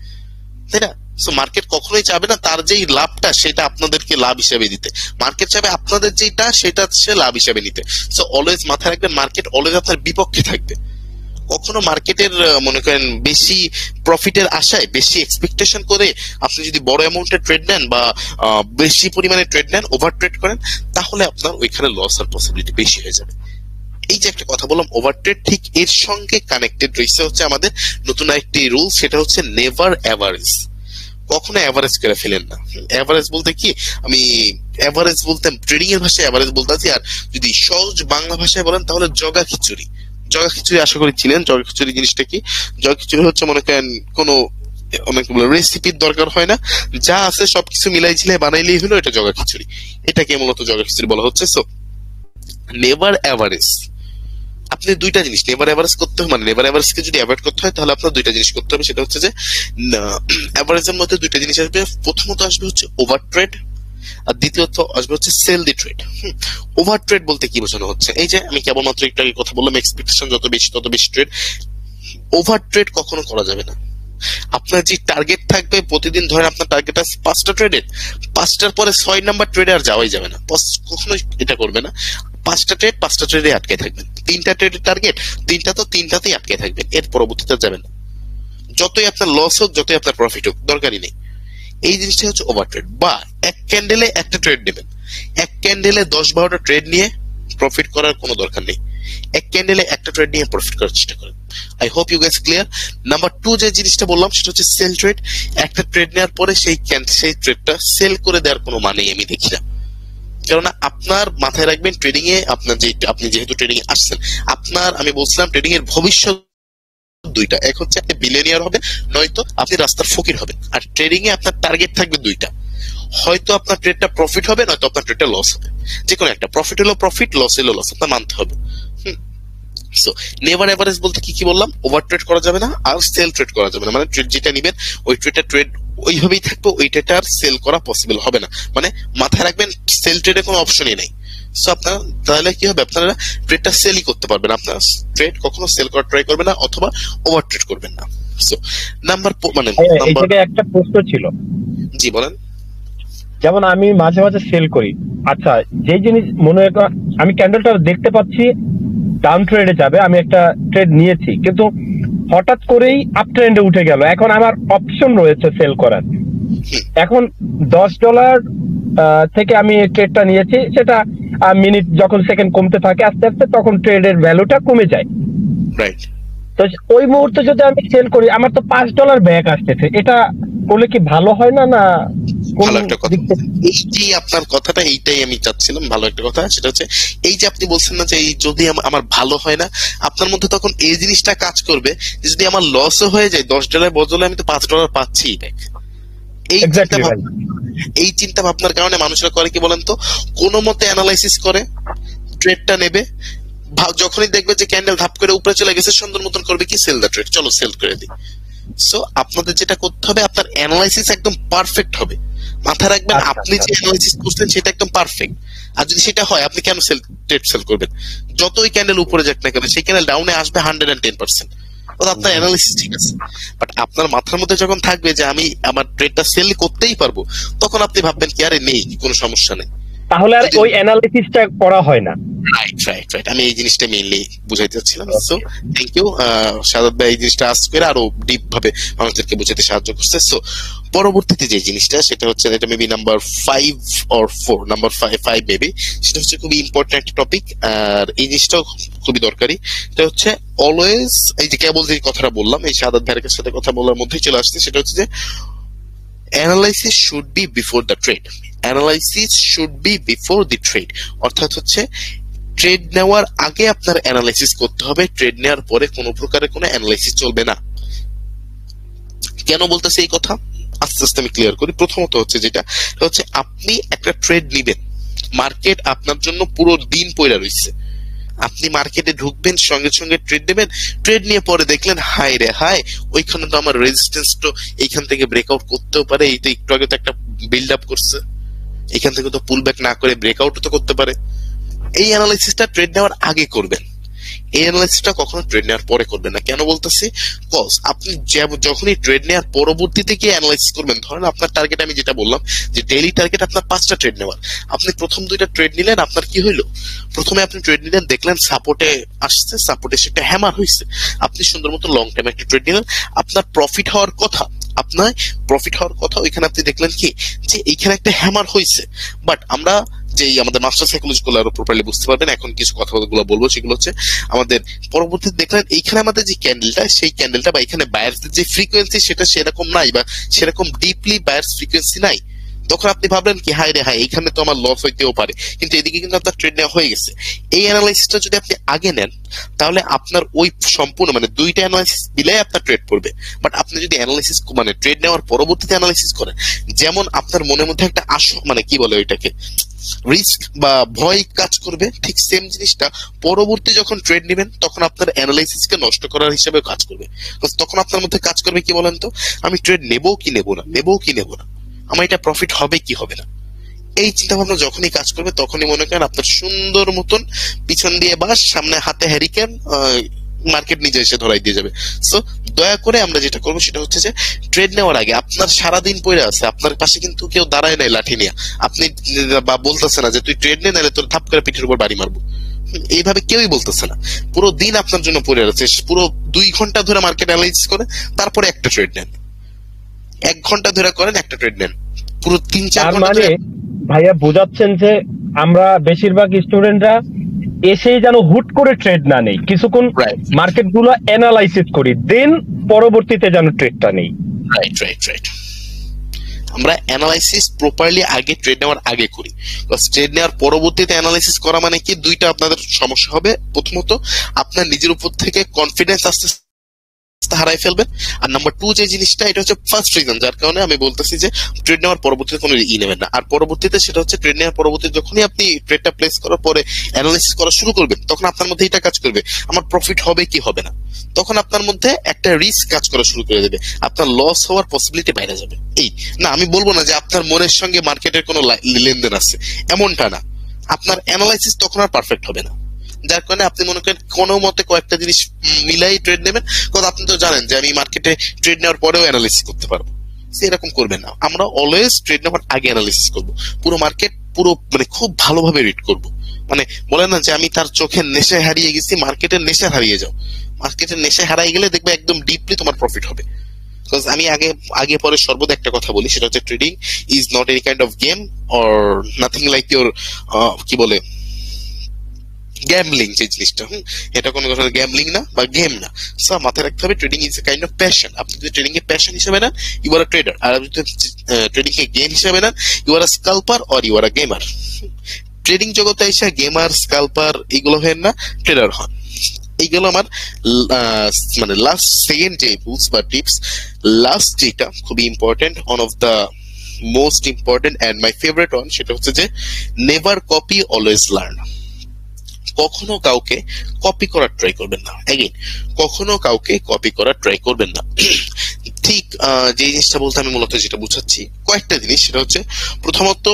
তাই না? সো মার্কেট কখনোই চাবে না তার যেই লাভটা সেটা আপনাদেরকে লাভ হিসেবে দিতে। মার্কেট চাবে আপনাদের যেটা সেটা সে লাভ হিসেবে নিতে। সো অলওয়েজ মাথায় রাখবেন, মার্কেট অলওয়েজ আপনার বিপক্ষে থাকবে। কখনো মার্কেটের মনে করেন বেশি প্রফিটের আশায়, বেশি এক্সপেকটেশন করে আপনি যদি বড় অ্যামাউন্টের ট্রেড নেন বা বেশি পরিমাণে ট্রেড নেন, ওভার ট্রেড করেন, তাহলে আপনার ওইখানে লস হওয়ার পসিবিলিটি বেশি হয়ে যাবে। এই যে একটা কথা বললাম ওভার ট্রেড, ঠিক এর সঙ্গে কানেক্টেড রয়েছে হচ্ছে আমাদের নতুন একটি রুল, সেটা হচ্ছে নেভার অ্যাভারেজ। কখনো অ্যাভারেজ করে ফেলেন না। অ্যাভারেজ বলতে কি, আমি অ্যাভারেজ বলতে ট্রেডিং এর ভাষায় অ্যাভারেজ বলতে আছি, আর যদি সহজ বাংলা ভাষায় বলেন তাহলে জগা খিচুড়ি। জগা খিচুড়ি আশা করি চিনেন। জগা খিচুড়ি জিনিসটা কি? জগা খিচুড়ি হচ্ছে মনে করেন কোনো অনেকগুলো রেসিপির দরকার হয় না, যা আছে সবকিছু মিলাই ঝিলাই বানাইলেই হলো, এটা জগা খিচুড়ি। এটাকে মূলত জগা খিচুড়ি বলা হচ্ছে। সো নেভার অ্যাভারেজ, আপনি দুইটা জিনিস নেভার এভারেজ করতে হবে, মানে নেভার এভারেজকে যদি অ্যাভয়েড করতে হয় তাহলে আপনার দুইটা জিনিস করতে হবে। সেটা হচ্ছে যে এভারেজের মধ্যে দুইটা জিনিস আসবে। প্রথমত আসবে হচ্ছে ওভার ট্রেড, আর দ্বিতীয়ত আসবে হচ্ছে সেল দি ট্রেড। ওভার ট্রেড বলতে কি বোঝানো হচ্ছে, এই যে আমি কেবলমাত্র একটু আগে কথা বললাম, এক্সপেকটেশন যত বেশি তত বেশি ট্রেড। ওভার ট্রেড কখনো করা যাবে না। আপনার যে টার্গেট থাকবে প্রতিদিন, ধরেন আপনার টার্গেট আছে 5টা ট্রেডের, 5টার পরে 6 নাম্বার ট্রেডে আর যাওয়াই যাবে না, কখনোই এটা করবে না। 5টা ট্রেডে আটকে থাকবেন। 3টা ট্রেডের টার্গেট, 3টা তো 3টাতেই আটকে থাকবেন, এর পরবর্তীতে যাবেন না। যতই আপনার লস হোক, যতই আপনার প্রফিট হোক, দরকারই নেই। এই জিনিসটা হচ্ছে ওভার ট্রেড। বা এক ক্যান্ডেলে একটা ট্রেড নেবেন, এক ক্যান্ডেলে 10-12টা ট্রেড নিয়ে প্রফিট করার কোনো দরকার নেই। এক ক্যান্ডেলে একটা ট্রেড নিয়ে প্রফিট করার চেষ্টা করেন। I hope you guys clear. Number 2 যে জিনিসটা বললাম সেটা হচ্ছে সেল ট্রেড। একটা ট্রেড নেওয়ার পরে সেই ট্রেডটা সেল করে দেওয়ার কোনো মানেই আমি দেখি না। কেননা আপনার মাথায় রাখবেন, ট্রেডিং এ আপনি যেহেতু ট্রেডিং এ আসছেন, আপনার, আমি বলছিলাম ট্রেডিং এর ভবিষ্যৎ দুইটা, এক হচ্ছে আপনি বিলিয়নিয়ার হবেন, নয়তো আপনি রাস্তার ফকির হবেন। আর ট্রেডিং এ আপনার টার্গেট থাকবে দুইটা, হয়তো আপনার ট্রেডটা প্রফিট হবে, নয়তো আপনার ট্রেডটা লস হবে। যে কোনো একটা, প্রফিট হলো প্রফিট, লস হলো লস, আপনার মানতে হবে। সো নেভার এভারেজ বলতে কি কি বললাম, ওভার ট্রেড করা যাবে না, আর সেল ট্রেড করা যাবে না। মানে ট্রেড যেটা নিবেন ওই ট্রেড ওইভাবেই থাকবে, ওই ট্রেডটা আর সেল করা পসিবল হবে না। মানে মাথায় রাখবেন সেল ট্রেডে কোনো অপশনই নেই। সো আপনার তাহলে কি হবে, আপনারা ট্রেডটা সেলই করতে পারবেন, আপনার ট্রেড কখনো সেল করা ট্রাই করবেন না, অথবা ওভার ট্রেড করবেন না। সো নাম্বার মানে নাম্বার, একটা প্রশ্ন ছিল। জি বলেন। যেমন আমি মাঝে মাঝে সেল করি, আচ্ছা যে জিনিস মনে হয় আমি ক্যান্ডেলটা দেখতে পাচ্ছি ডাউন ট্রেডে যাবে, আমি একটা ট্রেড নিয়েছি, কিন্তু হঠাৎ করেই আপ ট্রেন্ডে উঠে গেল, এখন আমার অপশন রয়েছে সেল করার। এখন $10 থেকে আমি ট্রেডটা নিয়েছি, সেটা মিনিট যখন সেকেন্ড কমতে থাকে আস্তে আস্তে, তখন ট্রেডের ভ্যালুটা কমে যায়। রাইট। তো ওই মুহূর্তে যদি আমি সেল করি, আমার তো $5 ব্যাক আসতেছে, এটা করলে কি ভালো হয় না? না ভালো একটা কথা, এইটাই আপনার কথাটা, এইটাই আমি চাচ্ছিলাম। ভালো একটা কথা, সেটা হচ্ছে এই যে আপনি বলছেন না যে এই যদি আমার ভালো হয় না, আপনার মধ্যে তখন এই জিনিসটা কাজ করবে যে যদি আমার লসও হয়ে যায় $10 বদলে আমি তো $5 পাচ্ছি ব্যাক। এই চিন্তা ভাবনার কারণে মানুষরা করে কি বলেন তো, কোনো মতে অ্যানালাইসিস করে ট্রেডটা নেবে, যখনই দেখবে যে ক্যান্ডেল ধাপ করে উপরে চলে গেছে, সুন্দর মতন করবে কি, সেল দ্য ট্রেড, চলো সেল করে দিই। সো আপনাদের যেটা করতে হবে, আপনার অ্যানালাইসিস একদম পারফেক্ট হবে। মাথায় রাখবেন আপনি যে অ্যানালাইসিস করছেন সেটা একদম পারফেক্ট। আর যদি সেটা হয়, আপনি কেন ট্রেড সেল করবেন? যতই ক্যান্ডেল উপরে যাক না কেন, সেই ক্যান্ডেল ডাউনে আসবে 110%, আপনার অ্যানালাইসিস ঠিক আছে। বাট আপনার মাথার মধ্যে যখন থাকবে যে আমি আমার ট্রেডটা সেল করতেই পারবো, তখন আপনি ভাববেন কি আরে নেই, কোনো সমস্যা নেই, তাহলে আর ওই অ্যানালিসিসটা করা হয় না। রাইট। আমি এই জিনিসটা মেইনলি বুঝাইতে চাচ্ছিলাম। সো থ্যাংক ইউ সাদাত ভাই, এই জিনিসটা আজ করে আরো ডিপ ভাবে মানুষদেরকে বুঝাতে সাহায্য করছে। সো পরবর্তীতে যে জিনিসটা, সেটা হচ্ছে এটা maybe number 5 or 4, number 5 maybe, সেটা হচ্ছে খুবই ইম্পর্টেন্ট একটা টপিক, আর এই জিনিসটাও খুবই দরকারি। এটা হচ্ছে অলওয়েজ, এই যে কেবল যে কথাটা বললাম, এই সাদাত ভাইয়ের সাথে কথা বলার মধ্যেই চলে আসছে, সেটা হচ্ছে যে analysis should be before the trade. Analysis should be before the trade, অর্থাৎ হচ্ছে ট্রেড নেওয়ার আগে আপনার অ্যানালাইসিস করতে হবে, ট্রেড নেওয়ার পরে কোনো প্রকারের কোনো অ্যানালাইসিস চলবে না। কেন বলতেছে এই কথা, আস্তে আস্তে আমি ক্লিয়ার করি। প্রথমত হচ্ছে যেটা হচ্ছে, আপনি একটা ট্রেড নিবেন, মার্কেট আপনার জন্য পুরো দিন পয়রা রয়েছে, আপনি মার্কেটে ঢুকবেন, সঙ্গে সঙ্গে ট্রেড নেবেন, ট্রেড নিয়ে পরে দেখলেন হাই রে হাই, ওইখানে তো আমার রেজিস্ট্যান্স তো এইখান থেকে ব্রেকআউট করতেও পারে, এই তো একটু আগে তো একটা বিল্ড আপ করছে, এখান থেকে তো পুল ব্যাক না করে ব্রেকআউট তো করতে পারে। এই অ্যানালাইসিসটা ট্রেড নেওয়ার আগে করবেন, এই অ্যানালাইসিসটা কখনো ট্রেড নেওয়ার পরে করবেন না। কেন বলতেছি, কজ আপনি যখনই ট্রেড নেওয়ার পরবর্তীতে গিয়ে অ্যানালাইসিস করবেন, ধরেন আপনার টার্গেট, আমি যেটা বললাম যে ডেইলি টার্গেট আপনার 5টা ট্রেড নেওয়ার, আপনি প্রথম 2টা ট্রেড নিলেন, আপনার কি হইলো, প্রথমে আপনি ট্রেড নিলেন, দেখলেন সাপোর্টে আসছে, সাপোর্টে সেটা হ্যামার হয়েছে, আপনি সুন্দর মতো লং টাইম একটা ট্রেড নিলেন, আপনার প্রফিট হওয়ার কথা, ওইখানে আপনি দেখলেন কি যে এইখানে একটা হ্যামার হয়েছে। বাট আমরা যে আমাদের মাস্টার সাইকোলজি গুলো আরো প্রপারলি বুঝতে পারবেন, এখন কিছু কথাগুলো বলবো, সেগুলো হচ্ছে আমাদের পরবর্তীতে দেখলেন এইখানে আমাদের যে ক্যান্ডেলটা, সেই ক্যান্ডেলটা বা এখানে বায়ার্সদের যে ফ্রিকোয়েন্সি, সেটা সেরকম নাই, বা সেরকম ডিপলি বায়ার্স ফ্রিকোয়েন্সি নাই, তখন আপনি ভাবলেন কি হায় রে হায় এখানে তো আমার লস হইতেও পারে, কিন্তু এদিকে কিন্তু আপনার ট্রেড নেওয়া হয়ে গেছে। এই অ্যানালাইসিসটা যদি আপনি আগে নেন তাহলে আপনার ওই সম্পূর্ণ মানে দুইটা অ্যানালাইসিস দিলে আপনার ট্রেড পড়বে। বাট আপনি যদি অ্যানালাইসিস মানে ট্রেড নেওয়ার পরবর্তীতে অ্যানালাইসিস করেন, যেমন আপনার মনের মধ্যে একটা মানে কি বলে ওইটাকে রিস্ক বা ভয় কাজ করবে, ঠিক সেম জিনিসটা পরবর্তী যখন ট্রেড নেবেন তখন আপনার অ্যানালাইসিসকে নষ্ট করার হিসেবে কাজ করবে। তখন আপনার মধ্যে কাজ করবে কি বলেন তো, আমি ট্রেড নেবো কি নেবো না, নেবো কি নেবো না, আমার এটা প্রফিট হবে কি হবে না। এই চিন্তা ভাবনা যখনই কাজ করবে তখনই মনে করেন আপনার সুন্দর মতন পিছন দিয়ে বাস, সামনে হাতে হ্যারিকেন, মার্কেট নিজে এসে ধরাই দিয়ে যাবে। সো দয়া করে আমরা যেটা করবো সেটা হচ্ছে যে ট্রেড নেওয়ার আগে আপনার সারাদিন পড়ে আছে, আপনার পাশে কিন্তু কেউ দাঁড়ায় নাই লাঠি নিয়ে, আপনি বা বলতেছে না যে তুই ট্রেড নে নাহলে তোর থাপ করে পিঠের উপর বাড়ি মারবো, এইভাবে কেউই বলতেছে না। পুরো দিন আপনার জন্য পড়ে আছে, পুরো 2 ঘন্টা ধরে মার্কেট অ্যানালাইসিস করে তারপরে একটা ট্রেড নেন, 1 ঘন্টা ধরে করেন একটা ট্রেড নেন, পুরো 3-4 ঘন্টা মানে ভাইয়া বোঝাচ্ছেন যে আমরা বেশিরভাগ স্টুডেন্টরা এসেই যেন হুট করে ট্রেড না নেই, কিছুক্ষণ মার্কেট গুলো অ্যানালাইসিস করি, দেন পরবর্তীতে যেন ট্রেডটা নেই। Right right right. আমরা অ্যানালাইসিস প্রপারলি আগে ট্রেড নেওয়ার আগে করি। ট্রেড নেওয়ার পরবর্তীতে অ্যানালাইসিস করা মানে কি, দুইটা আপনাদের সমস্যা হবে। প্রথমত আপনার নিজের উপর থেকে কনফিডেন্স আস্তে হারাই ফেলবেন, আর নাম্বার 2 যে জিনিসটা, এটা হচ্ছে ফার্স্ট রিজন যার কারণে আমি বলতেছি যে ট্রেড নেওয়ার পরবর্তীতে কোনো নেবেন না। আর পরবর্তীতে সেটা হচ্ছে ট্রেড নেওয়ার পরবর্তীতে যখনই আপনি ট্রেডটা প্লেস করার পরে অ্যানালাইসিস করা শুরু করবেন তখন আপনার মধ্যে এটা কাজ করবে আমার প্রফিট হবে কি হবে না, তখন আপনার মধ্যে একটা রিস্ক কাজ করা শুরু করে দেবে, আপনার লস হওয়ার পসিবিলিটি বাইরে যাবে। এই না, আমি বলবো না যে আপনার মনের সঙ্গে মার্কেটের কোনো লেনদেন আছে, এমনটা না, আপনার অ্যানালাইসিস তখন আর পারফেক্ট হবে না, যার কারণে আপনি মনে করেন কোনো মতে কয়েকটা জিনিস মিলাই ট্রেড নেবেন। কারণ আপনি তো জানেন যে আমি মার্কেটে ট্রেড নেওয়ার পরেও অ্যানালিসিস করতে পারবো, এরকম করবেন না। আমরা অলওয়েজ ট্রেড নেওয়ার আগে অ্যানালিসিস করব, পুরো মার্কেট পুরো মানে খুব ভালোভাবে রিড করব। মানে বলে না যে আমি তার চোখের নেশায় হারিয়ে গেছি, মার্কেটের নেশা হারিয়ে যাও, মার্কেটের নেশায় হারিয়ে গেলে দেখবে একদম ডিপলি তোমার প্রফিট হবে। আমি আগে পরে সর্বদা একটা কথা বলি, সেটা হচ্ছে trading is not any kind of game or nothing like your কি বলে গ্যামলিং, যে জিনিসটা এটা কোনো ধরনের গ্যামলিং না বা গেম না। সো মাথায় রাখতে হবে trading is a kind of passion. আপনি যদি ট্রেডিং এ প্যাশন হিসেবে নেন ইউ আর আ ট্রেডার, আর আপনি যদি ট্রেডিং এ গেম হিসেবে নেন you are a scalper or you are a gamer. Trading জগতে এসে গেমার স্কাল্পার এগুলো হেন না, ট্রেডার হন। এইগুলো আমার মানে লাস্ট সেকেন্ড যে রুলস বা টিপস, লাস্ট যেটা খুবই important, one of the most important and my favourite one, সেটা হচ্ছে যে নেভার কপি অলওয়েজ লার্ন। কখনো কাউকে কপি করার ট্রাই করবেন না। এগেইন, কখনো কাউকে কপি করার ট্রাই করবেন না। ঠিক যে জিনিসটা বলতে আমি মূলত যেটা বুঝাচ্ছি, কয়েকটা জিনিস, সেটা হচ্ছে প্রথমত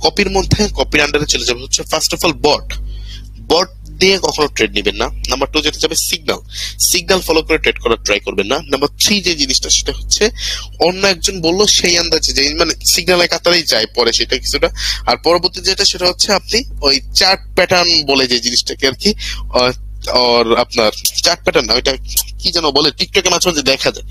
কপির মধ্যে কপির আন্ডারে চলে যাবে হচ্ছে ফার্স্ট অফ অল বট দিয়ে কখনো ট্রেড নেবেন না। নাম্বার 2 যেটা যাবে সিগন্যাল ফলো করে ট্রেড করার ট্রাই করবেন না। নাম্বার 3 যে জিনিসটা, সেটা হচ্ছে অন্য একজন বললো সেই আন্দাজে, যে মানে সিগন্যাল কাতারেই যায় পরে সেটা কিছুটা। আর পরবর্তী যেটা, সেটা হচ্ছে আপনি ওই চার্ট প্যাটার্ন বলে যে জিনিসটাকে আর কি, আর আপনার চার্ট প্যাটার্ন না, ওইটা কি যেন বলে, টিকটকে মাঝে মাঝে দেখা যায়,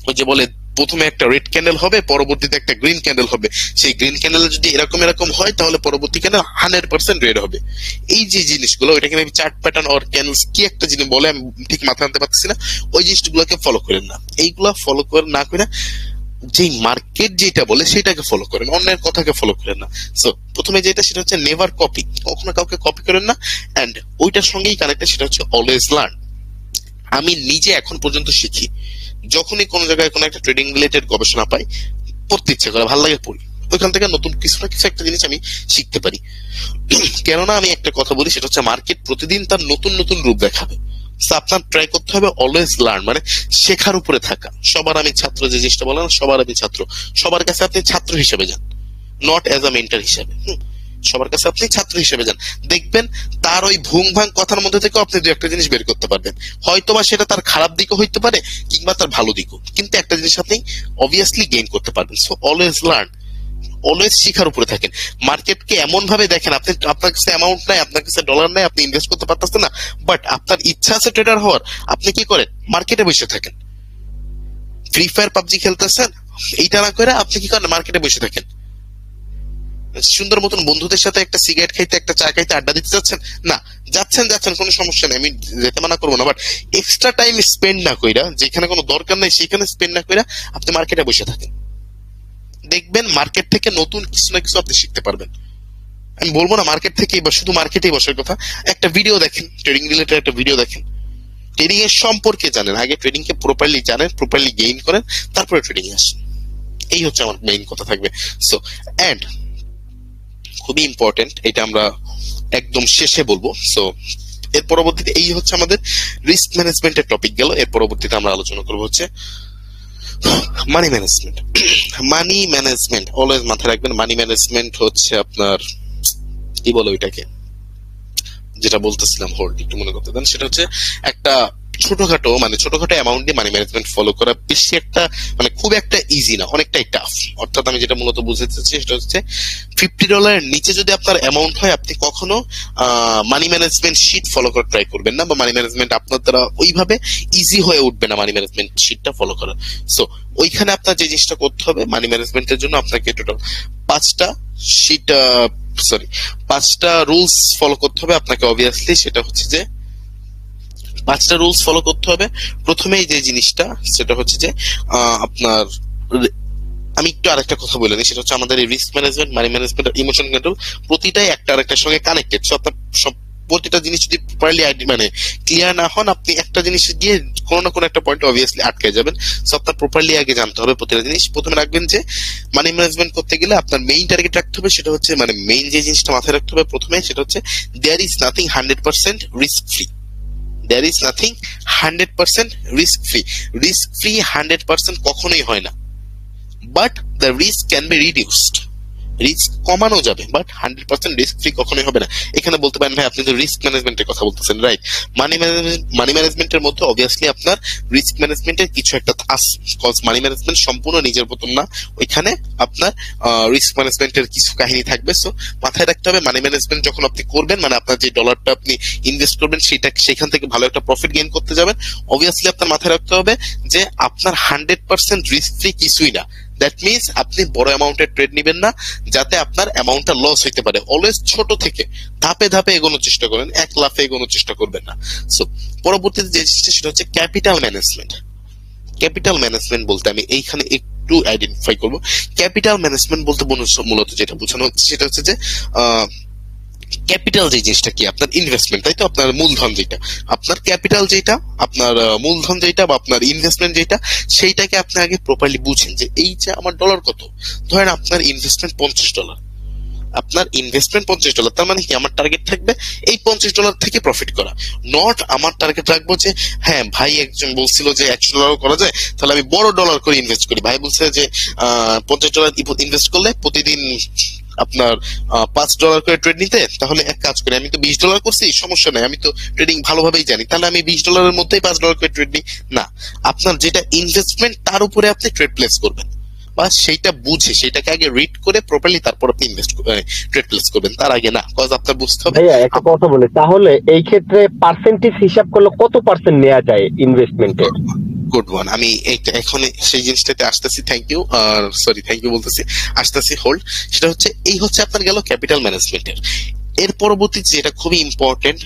ওই যে বলে প্রথমে একটা রেড ক্যান্ডেল হবে, পরবর্তীতে একটা গ্রিন ক্যান্ডেল হবে, সেই গ্রিন ক্যান্ডেল যদি এরকম হয় তাহলে পরবর্তী ক্যান্ডেল 100% রেড হবে। এই যে জিনিসগুলো, ওইটাকে আমি চার্ট প্যাটার্ন অর ক্যান্ডেলস কি একটা জিনিস বলে, আমি ঠিক মাথায় আনতে পারতেছি না, ওই জিনিসগুলোকে ফলো করেন না। এইগুলা ফলো করে না করে যে মার্কেট যেটা বলে সেটাকে ফলো করেন, অন্যের কথাকে ফলো করেন না। সো প্রথমে যেটা, সেটা হচ্ছে নেভার কপি, কখনো কাউকে কপি করেন না। এন্ড ওইটার সঙ্গেই কানেক্টেড, সেটা হচ্ছে অলওয়েজ লার্ন। আমি নিজে এখন পর্যন্ত শিখি, যখনই কোনো জায়গায় কোনো একটা ট্রেডিং রিলেটেড গবেষণা পাই, পড়তে ইচ্ছে করে, ভালো লাগে পড়ি, ওইখান থেকে নতুন কিছু না কিছু একটা জিনিস আমি শিখতে পারি। কেননা আমি একটা কথা বলি, সেটা হচ্ছে মার্কেট প্রতিদিন তার নতুন নতুন রূপ দেখাবে। আপনার ট্রাই করতে হবে অলওয়েজ লার্ন, মানে শেখার উপরে থাকা। সবার আমি ছাত্র, যে জিনিসটা বলেন সবার আমি ছাত্র, সবার কাছে আপনি ছাত্র হিসেবে যান, নট এজ আ মেন্টর হিসেবে। সবার কাছে আপনি ছাত্র হিসেবে যান, দেখবেন তার ওই ভুং ভাং কথার মধ্যে থেকে আপনি দু একটা জিনিস বের করতে পারবেন। হয়তোবা সেটা তার খারাপ দিকও হইতে পারে কিংবা তার ভালো দিকও, কিন্তু একটা জিনিস আপনি অবভিয়াসলি গেইন করতে পারবেন। সো অলওয়েজ লার্ন, অলওয়েজ শিখার উপরে থাকেন। মার্কেটকে এমন ভাবে দেখেন, আপনি আপনার কাছে অ্যামাউন্ট নাই, আপনার কাছে ডলার নাই, আপনি ইনভেস্ট করতে পারতেছেন না, বাট আপনার ইচ্ছা আছে ট্রেডার হওয়ার, আপনি কি করেন, মার্কেটে বসে থাকেন। ফ্রি ফায়ার পাবজি খেলতেছেন, এইটা না করে আপনি কি করেন, মার্কেটে বসে থাকেন। সুন্দর মতন বন্ধুদের সাথে একটা সিগারেট খাইতে, একটা চা খাইতে, আড্ডা দিতে যাচ্ছেন না, যাচ্ছেন কোনো সমস্যা নেই, আমি যেতে মানা করবো না, বাট এক্সট্রা টাইম স্পেন্ড না কইরা, যেখানে কোনো দরকার নাই সেখানে স্পেন্ড না কইরা আপনি মার্কেটে বসে থাকেন। দেখবেন মার্কেট থেকে নতুন কিছু না কিছু আপনি শিখতে পারবেন। আমি বলবো না মার্কেট থেকেই বা শুধু মার্কেটেই বসার কথা, একটা ভিডিও দেখেন, ট্রেডিং রিলেটেড একটা ভিডিও দেখেন, ট্রেডিং এর সম্পর্কে জানেন, আগে ট্রেডিং কে প্রপারলি জানেন, প্রপারলি গেইন করেন, তারপরে ট্রেডিং এ আসেন। এই হচ্ছে আমার মেইন কথা থাকবে। সো এন্ড খুবই ইম্পর্টেন্ট, এটা আমরা একদম শেষে বলবো। সো এর পরবর্তীতে এই হচ্ছে আমাদের রিস্ক ম্যানেজমেন্টের টপিক গেল। এর পরবর্তীতে আমরা আলোচনা করবো হচ্ছে money management. Money management always মাথায় রাখবেন, মানি ম্যানেজমেন্ট হচ্ছে আপনার কি বলে ওইটাকে, যেটা বলতেছিলাম, হোল্ড একটু মনে করতে দেন, সেটা হচ্ছে একটা ছোটখাটো অ্যামাউন্ট দিয়ে মানি ম্যানেজমেন্ট ফলো করা বেশি একটা খুব একটা ইজি না, অনেকটাই টাফ। অর্থাৎ আমি যেটা মূলত বুঝতে চাচ্ছি সেটা হচ্ছে $50 নিচে যদি আপনার অ্যামাউন্ট হয়, আপনি কখনো মানি ম্যানেজমেন্ট শিট ফলো করা ট্রাই করবেন না, বা মানি ম্যানেজমেন্ট আপনার দ্বারা ওইভাবে ইজি হয়ে উঠবে না মানি ম্যানেজমেন্ট শিটটা ফলো করা। সো ওইখানে আপনার যে জিনিসটা করতে হবে, মানি ম্যানেজমেন্টের জন্য আপনাকে টোটাল 5টা রুলস ফলো করতে হবে আপনাকে। অবভিয়াসলি সেটা হচ্ছে যে 5টা রুলস ফলো করতে হবে। প্রথমেই যে জিনিসটা সেটা হচ্ছে যে আপনার, আমি একটু আরেকটা কথা বলে নিই, সেটা হচ্ছে আমাদের এই রিস্ক ম্যানেজমেন্ট, মানি ম্যানেজমেন্ট আর ইমোশন কন্ট্রোল প্রতিটাই একটা আরেকটার সঙ্গে কানেক্টেড। সো আপনার প্রতিটা জিনিস যদি প্রপারলি ক্লিয়ার না হন, আপনি একটা জিনিস গিয়ে কোনো না কোনো একটা পয়েন্ট অবভিয়াসলি আটকে যাবেন। সো আপনার প্রপারলি আগে জানতে হবে প্রতিটা জিনিস। প্রথমে রাখবেন যে মানি ম্যানেজমেন্ট করতে গেলে আপনার মেইন টার্গেট রাখতে হবে, সেটা হচ্ছে মেইন যে জিনিসটা মাথায় রাখতে হবে প্রথমে, সেটা হচ্ছে there is nothing 100% risk free. There is nothing 100% risk free. Risk free 100% কখনোই হয় না, but the risk can be reduced. Risk কমানো যাবে, বাট 100% রিস্ক ফ্রি কখনোই হবে না। এখানে বলতে পারেন ভাই আপনি তো রিস্ক ম্যানেজমেন্টের কথা বলতেছেন, রাইট? মানি ম্যানেজমেন্টের মধ্যে অবভিয়াসলি আপনার রিস্ক ম্যানেজমেন্টের কিছু একটা আছে, কজ মানি ম্যানেজমেন্ট সম্পূর্ণ নিজের মতন না, ওইখানে আপনার রিস্ক ম্যানেজমেন্টের কিছু কাহিনী থাকবে। সো মাথায় রাখতে হবে মানি ম্যানেজমেন্ট যখন আপনি করবেন, আপনার যে ডলারটা আপনি ইনভেস্ট করবেন সেখান থেকে ভালো একটা প্রফিট গেইন করতে যাবেন, অবভিয়াসলি আপনার মাথায় রাখতে হবে যে আপনার 100% রিস্ক ফ্রি কিছুই না। দ্যাট মিনস আপনি বড় অ্যামাউন্টের ট্রেড নেবেন না, যাতে আপনার অ্যামাউন্টটা লস হইতে পারে। অলওয়েজ ছোট থেকে ধাপে ধাপে এগোনোর চেষ্টা করেন, এক লাফে এগোনোর চেষ্টা করবেন না। সো পরবর্তীতে যে জিনিসটা সেটা হচ্ছে ক্যাপিটাল ম্যানেজমেন্ট। ক্যাপিটাল ম্যানেজমেন্ট বলতে আমি এইখানে একটু আইডেন্টিফাই করবো। ক্যাপিটাল ম্যানেজমেন্ট বলতে মূলত যেটা বোঝানো হচ্ছে সেটা হচ্ছে যে ক্যাপিটাল যে জিনিসটা কি, আপনার ইনভেস্টমেন্ট, তাই তো? আপনার মূলধন যেটা, আপনার ক্যাপিটাল যেটা, আপনার মূলধন যেটা বা আপনার ইনভেস্টমেন্ট যেটা, সেইটাকে আপনি আগে প্রপারলি বুঝেন যে এই যে আমার ডলার কত। ধরেন আপনার ইনভেস্টমেন্ট $50, আপনার ইনভেস্টমেন্ট $50, তার মানে কি আমার টার্গেট থাকবে এই $50 থেকে প্রফিট করা। নট আমার টার্গেট রাখবো যে হ্যাঁ ভাই একজন বলছিল যে $100 করা যায়, তাহলে আমি বড় ডলার করে ইনভেস্ট করি। ভাই বলছে যে $50 ইনভেস্ট করলে প্রতিদিন আপনার $5 করে ট্রেড নিতে, তাহলে এক কাজ করি, আমি তো $20 করছি, সমস্যা নাই, আমি তো ট্রেডিং ভালোভাবেই জানি, তাহলে আমি $20 মধ্যেই $5 করে ট্রেড নিই। না, আপনার যেটা ইনভেস্টমেন্ট তার উপরে আপনি ট্রেড প্লেস করবেন, বা সেইটা বুঝে সেটাকে আগে রিড করে প্রপারলি তারপর আপনি ট্রেড প্লেস করবেন, তার আগে না। কজ আপনার বুঝতে হবে। ভাইয়া একটা কথা বলি, তাহলে এই ক্ষেত্রে পার্সেন্টেজ হিসাব করলে কত পার্সেন্ট নেওয়া যায় ইনভেস্টমেন্টের? গুড ওয়ান, আমি এখন সেই জিনিসটাতে আসতেছি। থ্যাংক ইউ বলতেছি, আসতেছি, হোল্ড। সেটা হচ্ছে এই হচ্ছে আপনার গেল ক্যাপিটাল ম্যানেজমেন্টের। এর পরবর্তীতে যেটা খুবই ইম্পর্টেন্ট,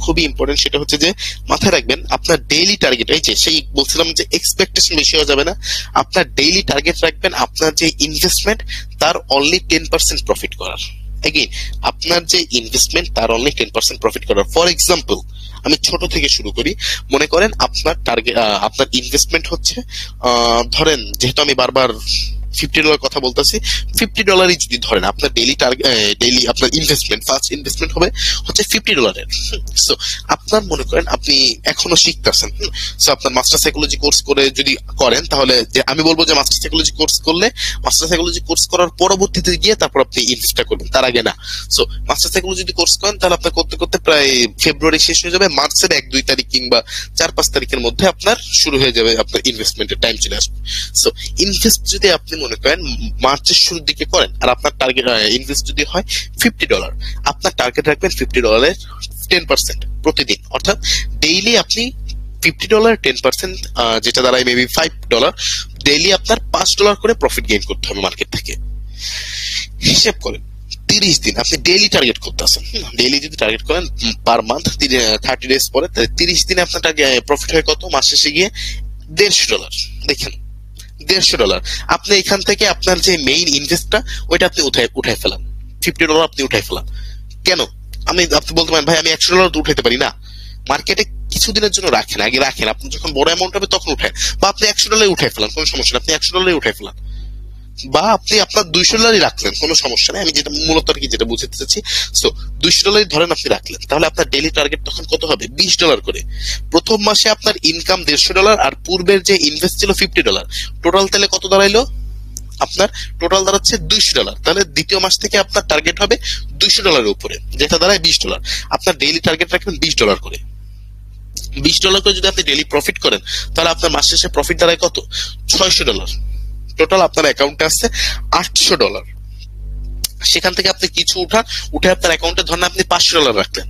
খুবই ইম্পর্টেন্ট, সেটা হচ্ছে যে মাথায় রাখবেন আপনার ডেইলি টার্গেট, এই যে সেই বলছিলাম যে এক্সপেকটেশন বেশি হয়ে যাবে না, আপনার ডেইলি টার্গেট রাখবেন আপনার যে ইনভেস্টমেন্ট তার অনলি 10% প্রফিট করার। এগেইন আপনার যে ইনভেস্টমেন্ট তার অনলি 10% প্রফিট করার। ফর এক্সাম্পল আমি ছোট থেকে শুরু করি, মনে করেন আপনার টার্গেট, আপনার ইনভেস্টমেন্ট হচ্ছে ধরেন, যেহেতু আমি বারবার $50 কথা বলতেছি, $50 যদি ধরেন আপনার ডেইলি আপনার ইনভেস্টমেন্ট, ফার্স্ট ইনভেস্টমেন্ট হবে হচ্ছে $50। সো আপনার মনে করেন আপনি এখনো শিখতেছেন, সো আপনার মাস্টার সাইকোলজি কোর্স করে যদি করেন, তাহলে যে আমি বলবো যে মাস্টার সাইকোলজি কোর্স করার পরবর্তীতে গিয়ে তারপর আপনি ইনভেস্টটা করবেন, তার আগে না। সো মাস্টার সাইকোলজি যদি কোর্স করেন, তাহলে আপনার করতে করতে প্রায় ফেব্রুয়ারি শেষ হয়ে যাবে, মার্চের 1-2 তারিখ কিংবা 4-5 তারিখের মধ্যে আপনার শুরু হয়ে যাবে, আপনার ইনভেস্টমেন্টের টাইম চলে আসবে। সো ইনভেস্ট যদি আপনি মনে করেন মার্চের শুরুর দিকে করেন, আর আপনার টার্গেট ইনভেস্ট যদি হয় $50, আপনার টার্গেট রাখবেন $50 10% প্রতিদিন, অর্থাৎ ডেইলি আপনি $50 10%, যেটা দাঁড়ায় মেবি $5, ডেইলি আপনার $5 করে প্রফিট গেইন করতে হবে মার্কেট থেকে। হিসেব করেন 30 দিন আপনি ডেইলি টার্গেট করতেছেন, ডেইলি যদি টার্গেট করেন পার মান্থ 30 ডেজ পরে, 30 দিনে আপনার প্রফিট হয় কত? মাস শেষে গিয়ে $150। দেখেন $150। আপনি এখান থেকে আপনার যে মেইন ইনভেস্টটা ওইটা আপনি উঠাই ফেলান, $50 আপনি উঠাই ফেলান। কেন? আপনি বলতে পারেন ভাই আমি $100 তো উঠাইতে পারি না। মার্কেটে কিছুদিনের জন্য রাখেন, আগে রাখেন, আপনি যখন বড় অ্যামাউন্ট হবে তখন উঠায়, বা আপনি $100 উঠাই ফেলান, কোনো সমস্যা নেই, আপনি $100 উঠাই ফেলান, বা আপনি আপনার $200 রাখলেন, কোনো সমস্যা নেই। আমি যেটা মূলত আর কি যেটা বুঝতে চাচ্ছি, সো $200 ধরেন আপনি রাখলেন, তাহলে আপনার ডেইলি টার্গেট তখন কত হবে? $20 করে। প্রথম মাসে আপনার ইনকাম $150 আর পূর্বের যে ইনভেস্ট ছিল $50, টোটাল তাহলে কত দাঁড়াইলো? আপনার টোটাল দাঁড়াচ্ছে $200। তাহলে দ্বিতীয় মাস থেকে আপনার টার্গেট হবে $200 উপরে, যেটা দাঁড়ায় $20। আপনার ডেইলি টার্গেট রাখবেন $20 করে। $20 করে যদি আপনি ডেইলি প্রফিট করেন, তাহলে আপনার মাস শেষে প্রফিট দাঁড়ায় কত? $600। টোটাল আপনার অ্যাকাউন্টে আছে $800। সেখান থেকে আপনি কিছু উঠে আপনার অ্যাকাউন্টে ধরেন আপনি $500 রাখলেন।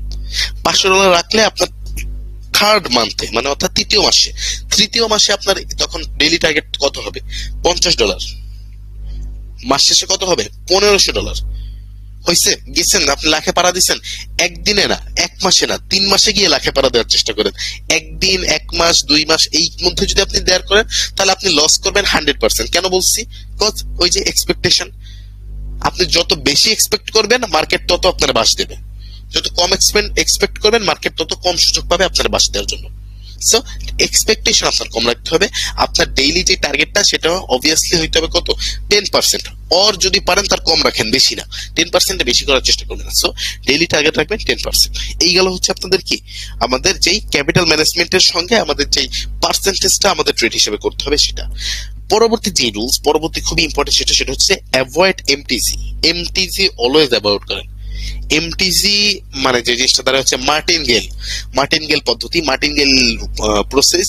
$500 রাখলে আপনার থার্ড মান্থে, মানে অর্থাৎ তৃতীয় মাসে আপনার তখন ডেইলি টার্গেট কত হবে? $50। মাস শেষে কত হবে? $1500। হয়েছে? গেছেন, আপনি লাখে পাড়া দিচ্ছেন। একদিনে না, এক মাসে না, 3 মাসে গিয়ে লাখে পাড়া দেওয়ার চেষ্টা করেন। একদিন, 1 মাস, 2 মাস এই মধ্যে যদি আপনি দেয়ার করেন, তাহলে আপনি লস করবেন 100%। কেন বলছি? বিকজ ওই যে এক্সপেকটেশন, আপনি যত বেশি এক্সপেক্ট করবেন মার্কেট তত আপনার বাস দেবে, যত কম এক্সপেক্ট করবেন মার্কেট তত কম সুযোগ পাবে আপনার বাস দেওয়ার জন্য। সো এক্সপেকটেশন আপনার কম রাখতে হবে। আপনার ডেইলি যে টার্গেটটা সেটা অবভিয়াসলি হইতে হবে কত? 10%, অর যদি পারেন তার কম রাখেন, বেশি না, 10% বেশি করার চেষ্টা করবেন। সো ডেইলি টার্গেট রাখবেন 10%। এই গেল হচ্ছে আপনাদের কি, আমাদের যেই ক্যাপিটাল ম্যানেজমেন্টের সঙ্গে আমাদের যেই পার্সেন্টেজটা আমাদের ট্রেড হিসেবে করতে হবে সেটা। পরবর্তী যে রুলস, পরবর্তী খুবই ইম্পর্টেন্ট, সেটা হচ্ছে avoid MTG. MTG always avoid করেন। এমটিজি মানে যে জিনিসটা দ্বারা হচ্ছে মার্টিনগেল পদ্ধতি, মার্টিনগেল প্রসেস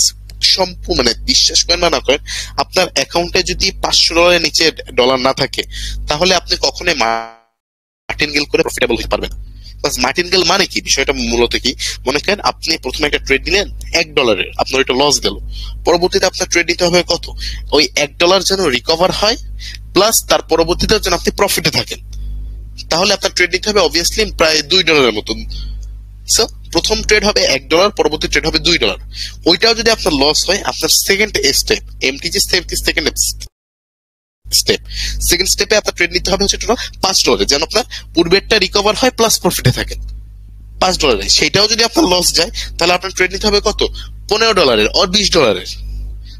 সম্পূর্ণ, মানে বিশ্বাস করেন বা না করেন, আপনার অ্যাকাউন্টে যদি $500 নিচে ডলার না থাকে, তাহলে আপনি কখনোই মার্টিনগেল করে প্রফিটেবল হতে পারবেন না। মার্টিনগেল মানে কি, বিষয়টা মূলত কি, মনে করেন আপনি প্রথমে একটা ট্রেড নিলেন $1, আপনার ওইটা লস গেল, পরবর্তীতে আপনার ট্রেড নিতে হবে কত? ওই $1 যেন রিকভার হয়, প্লাস তার পরবর্তীতে যেন আপনি প্রফিটে থাকেন। তাহলে আপনার ট্রেড নিতে হবে অবভিয়াসলি প্রায় $2 মতন। সো প্রথম ট্রেড হবে $1, পরবর্তী ট্রেড হবে $2। ওইটাও যদি আপনার লস হয়, আপনার সেকেন্ড এমটিজি সেকেন্ড স্টেপে আপনার ট্রেড নিতে হবে হচ্ছে টোটাল $5, যেন আপনার পূর্বেরটা রিকভার হয় প্লাস প্রফিটে থাকেন $5। সেটাও যদি আপনার লস যায়, তাহলে আপনার ট্রেড নিতে হবে কত? $15 আর $20,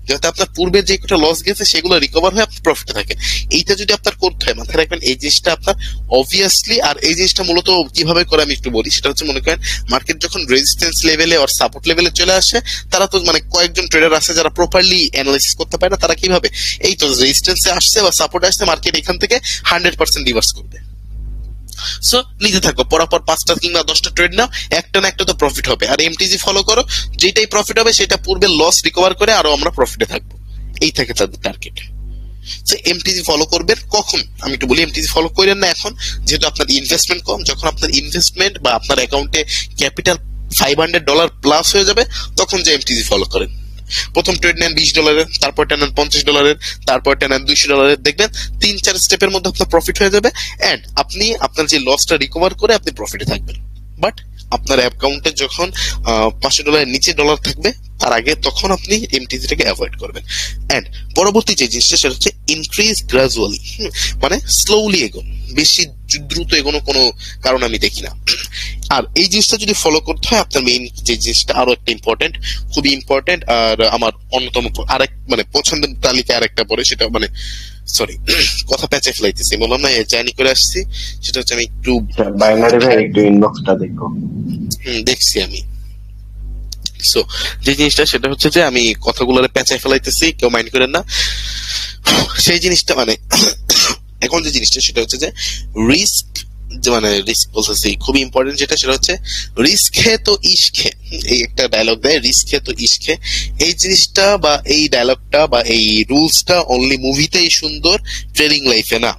যাতে আপনার পূর্বের যে কটা লস গেছে সেগুলো রিকভার হয়ে আপনি প্রফিটে থাকেন। এইটা যদি আপনার করতে হয়, মাথায় রাখবেন এই জিনিসটা আপনার অবভিয়াসলি। আর এই জিনিসটা মূলত কিভাবে করে আমি একটু বলি, সেটা হচ্ছে মনে করেন মার্কেট যখন রেজিস্ট্যান্স লেভেলে আর সাপোর্ট লেভেলে চলে আসে, তারা তো মানে কয়েকজন ট্রেডার আছে যারা প্রপারলি অ্যানালাইসিস করতে পারে না, তারা কিভাবে এই তো রেজিস্ট্যান্সে আসছে বা সাপোর্টে আসছে, মার্কেট এখান থেকে 100% রিভার্স করবে। সো নিতে থাকো, পরপর 5টা কিংবা 10টা ট্রেড নাও, একটা না একটা তো প্রফিট হবে। আর এমটিজি ফলো করো, যেটাই প্রফিট হবে সেটা পূর্বে লস রিকভার করে আরো আমরা প্রফিটে থাকবো, এই থাকে তাদের টার্গেট। এমটিজি ফলো করবেন কখন আমি একটু বলি। এমটিজি ফলো করেন না এখন, যেহেতু আপনার ইনভেস্টমেন্ট কম। যখন আপনার ইনভেস্টমেন্ট বা আপনার অ্যাকাউন্টে ক্যাপিটাল $500 প্লাস হয়ে যাবে, তখন যে এমটিজি ফলো করেন। প্রথম ট্রেড নেন $20, তারপরটা নেন $50, তারপরটা নেন $200, দেখবেন 3-4 স্টেপের মধ্যে আপনার প্রফিট হয়ে যাবে, এন্ড আপনি আপনার যে লসটা রিকভার করে আপনি প্রফিটে থাকবেন। বাট আপনার অ্যাকাউন্টে যখন $500 নিচে ডলার থাকবে, তার আগে তখন আপনি এমটিজিটাকে অ্যাভয়েড করবেন। এন্ড পরবর্তী যে জিনিসটা সেটা হচ্ছে ইনক্রিজ গ্রাজুয়ালি, মানে স্লোলি এগোন, বেশি দ্রুত এগোনো কোনো কারণ আমি দেখি না। আর এই জিনিসটা যদি ফলো করতে হয়, আপনার মেইন যে জিনিসটা আরো একটা ইম্পর্টেন্ট, খুবই ইম্পর্টেন্ট, আর আমার অন্যতম আরেক মানে পছন্দের তালিকায় আরেকটা পড়ে, সেটা মানে সরি কথা প্যাঁচে ফেলাইতেছি, বললাম না জার্নি করে আসছি, সেটা হচ্ছে আমি একটু বাইনারি ভাই একটু ইনবক্সটা দেখো। দেখছি আমি। সো যে জিনিসটা সেটা হচ্ছে যে আমি কথাগুলোরে প্যাঁচায় ফেলাইতেছি, কেউ মাইন্ড করেন না। সেই জিনিসটা মানে এখন যে জিনিসটা সেটা হচ্ছে যে রিস্ক, মানে রিস্ক বলতেছি খুবই ইম্পর্টেন্ট, যেটা সেটা হচ্ছে রিস্ক হে তো ইশক হে। এই একটা ডায়লগ দেয়, রিস্ক হে তো ইশক হে। এই জিনিসটা বা এই ডায়লগটা বা এই রুলসটা অনলি মুভিতেই সুন্দর, ট্রেডিং লাইফে না।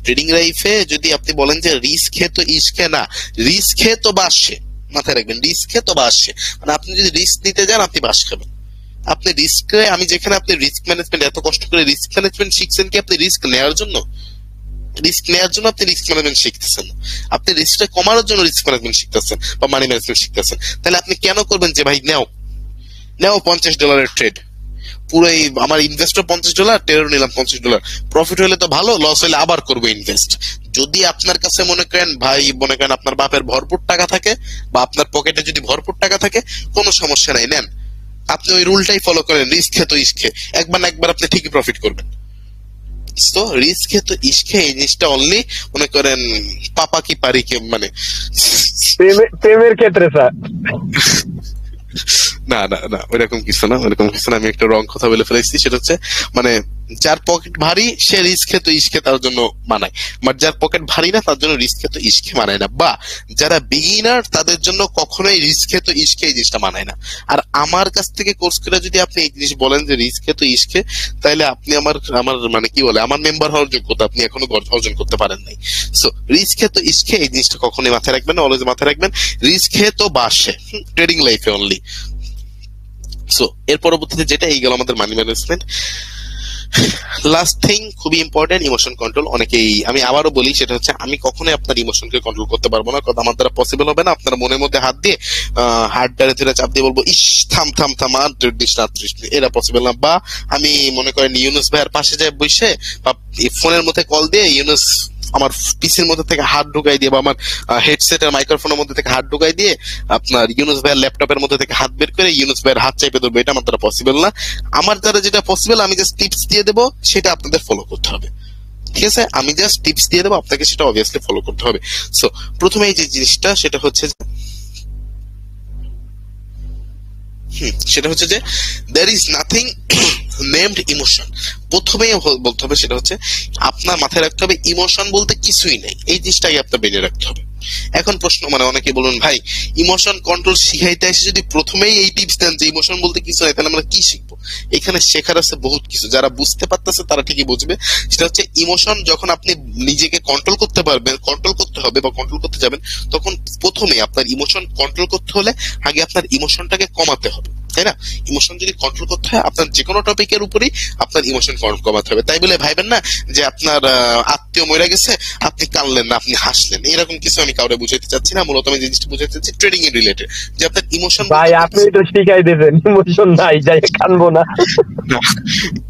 ট্রেডিং লাইফে যদি আপনি বলেন যে রিস্ক হে তো ইশক হে, না, রিস্ক হে তো বাসে, মাথায় রাখবেন, রিস্ক হে তো বাসে, মানে আপনি যদি রিস্ক নিতে যান আপনি বাস খাবেন। আপনি রিস্ক, আমি যেখানে আপনি রিস্ক ম্যানেজমেন্ট এত কষ্ট করে রিস্ক ম্যানেজমেন্ট শিখছেন কি আপনি রিস্ক নেওয়ার জন্য? রিস্ক নেওয়ার জন্য আপনি রিস্ক ম্যানেজমেন্ট শিখতেছেন, আপনি রিস্কটা কমানোর জন্য রিস্ক ম্যানেজমেন্ট শিখতেছেন বা মানি ম্যানেজমেন্ট শিখতেছেন। তাহলে আপনি কেন করবেন যে ভাই নেও $50 ট্রেড, পুরো আমার ইনভেস্টর $50, টেরও নিলাম $50, প্রফিট হলে তো ভালো, লস হলে আবার করবো ইনভেস্ট। যদি আপনার কাছে মনে করেন ভাই, মনে করেন আপনার বাপের ভরপুর টাকা থাকে বা আপনার পকেটে যদি ভরপুর টাকা থাকে, কোনো সমস্যা নাই, নেন, আপনি ওই রুলটাই ফলো করেন, রিস্ক হে তো ইস্কে, একবার না একবার আপনি ঠিকই প্রফিট করবেন। তো রিস্ক হে তো ইস্কে এই জিনিসটা অনলি মনে করেন পাপা কি পারি কে মানে প্রেমের ক্ষেত্রে স্যার। না না না, ওইরকম কিছু না, ওইরকম কিছু না, আমি একটা রং কথা বলে ফেলেছি। সেটা হচ্ছে মানে যার পকেট ভারী সে রিস্ক তো ইস্কে তার জন্য মানায়, বাট যার পকেট ভারী না তার জন্য রিস্ক তো ইস্কে মানায় না, বা যারা বিগিনার তাদের জন্য কখনোই রিস্ক তো ইস্কে এই জিনিসটা মানায় না। আর আমার কাছ থেকে কোর্স করে যদি আপনি এই জিনিস বলেন যে রিস্ক তো ইস্কে, তাহলে আপনি আমার আমার মানে কি বলে আমার মেম্বার হওয়ার যোগ্যতা আপনি এখনো অর্জন করতে পারেন নাই। সো রিস্ক তো ইস্কে এই জিনিসটা কখনোই মাথায় রাখবেন না, অলওয়েজ মাথায় রাখবেন রিস্ক তো বাসে ট্রেডিং লাইফে অনলি। সো এর পরবর্তীতে যেটা এই গেল আমাদের মানি ম্যানেজমেন্ট। লাস্ট থিং খুবই ইম্পর্টেন্ট, ইমোশন কন্ট্রোল। অনেকেই, আমি আবারও বলি, সেটা হচ্ছে আমি কখনোই আপনার ইমোশনকে কন্ট্রোল করতে পারবো না, কথা আমার দ্বারা পসিবল হবে না। আপনার মনের মধ্যে হাত দিয়ে হার্টটারে ধরে চাপ দিয়ে বলবো ইস থাম থাম থাম আর 30 মিনিট, এটা পসিবল না। বা আমি মনে করেন ইউনুস ভাইয়ের পাশে যাই বসে বা ফোনের মধ্যে কল দিয়ে ইউনুস আমার পিসির মধ্যে থেকে হাত ঢুকাই দিয়ে বা আমার হেডসেটের মাইক্রোফোনের মধ্যে থেকে হাত ঢুকাই দিয়ে আপনার ইউনুস ভাইয়ের ল্যাপটপের মধ্যে থেকে হাত বের করে ইউনুস ভাইয়ের হাত চাইপে ধরবো, এটা আমার দ্বারা পসিবল না। আমার দ্বারা যেটা পসিবল, আমি জাস্ট টিপস দিয়ে দেবো, সেটা আপনাদের ফলো করতে হবে, ঠিক আছে? আমি জাস্ট টিপস দিয়ে দেবো, আপনাকে সেটা অবভিয়াসলি ফলো করতে হবে। সো প্রথমে এই যে জিনিসটা সেটা হচ্ছে যে there is nothing named emotion। প্রথমেই বলতে হবে সেটা হচ্ছে আপনার মাথায় রাখতে হবে ইমোশন বলতে কিছুই নেই, এই জিনিসটাকে আপনার বেড়ে রাখতে হবে। এখন প্রশ্ন, মানে অনেকে বলুন ভাই ইমোশন কন্ট্রোল শিখাইতে এসে যদি প্রথমেই এই টিপস দেন যে ইমোশন বলতে কিছু নাই, তাহলে আমরা কি শিখবো? এখানে শেখার আছে বহুত কিছু, যারা বুঝতে পারতেছে তারা ঠিকই বুঝবে। সেটা হচ্ছে ইমোশন যখন আপনি নিজেকে কন্ট্রোল করতে পারবেন, কন্ট্রোল করতে হবে বা কন্ট্রোল করতে যাবেন, তখন প্রথমে আপনার ইমোশন কন্ট্রোল করতে হলে আগে আপনার ইমোশনটাকে কমাতে হবে, তাই না? ইমোশন যদি কন্ট্রোল করতে হয় আপনার যে কোনো টপিকের উপরেই আপনার ইমোশন কমাতে হবে। তাই বলে ভাইবেন না যে আপনার আত্মীয় মরে গেছে আপনি কানলেন না, আপনি হাসলেন, এরকম কিছু আমি কাউরে বুঝাইতে চাচ্ছি না। মূলত আমি জিনিসটা বুঝাইতে চাচ্ছি ট্রেডিং এর রিলেটেড, যে আপনার ইমোশন ভাই আপনি তো শিখাই দিবেন ইমোশন নাই যাই কানবো না,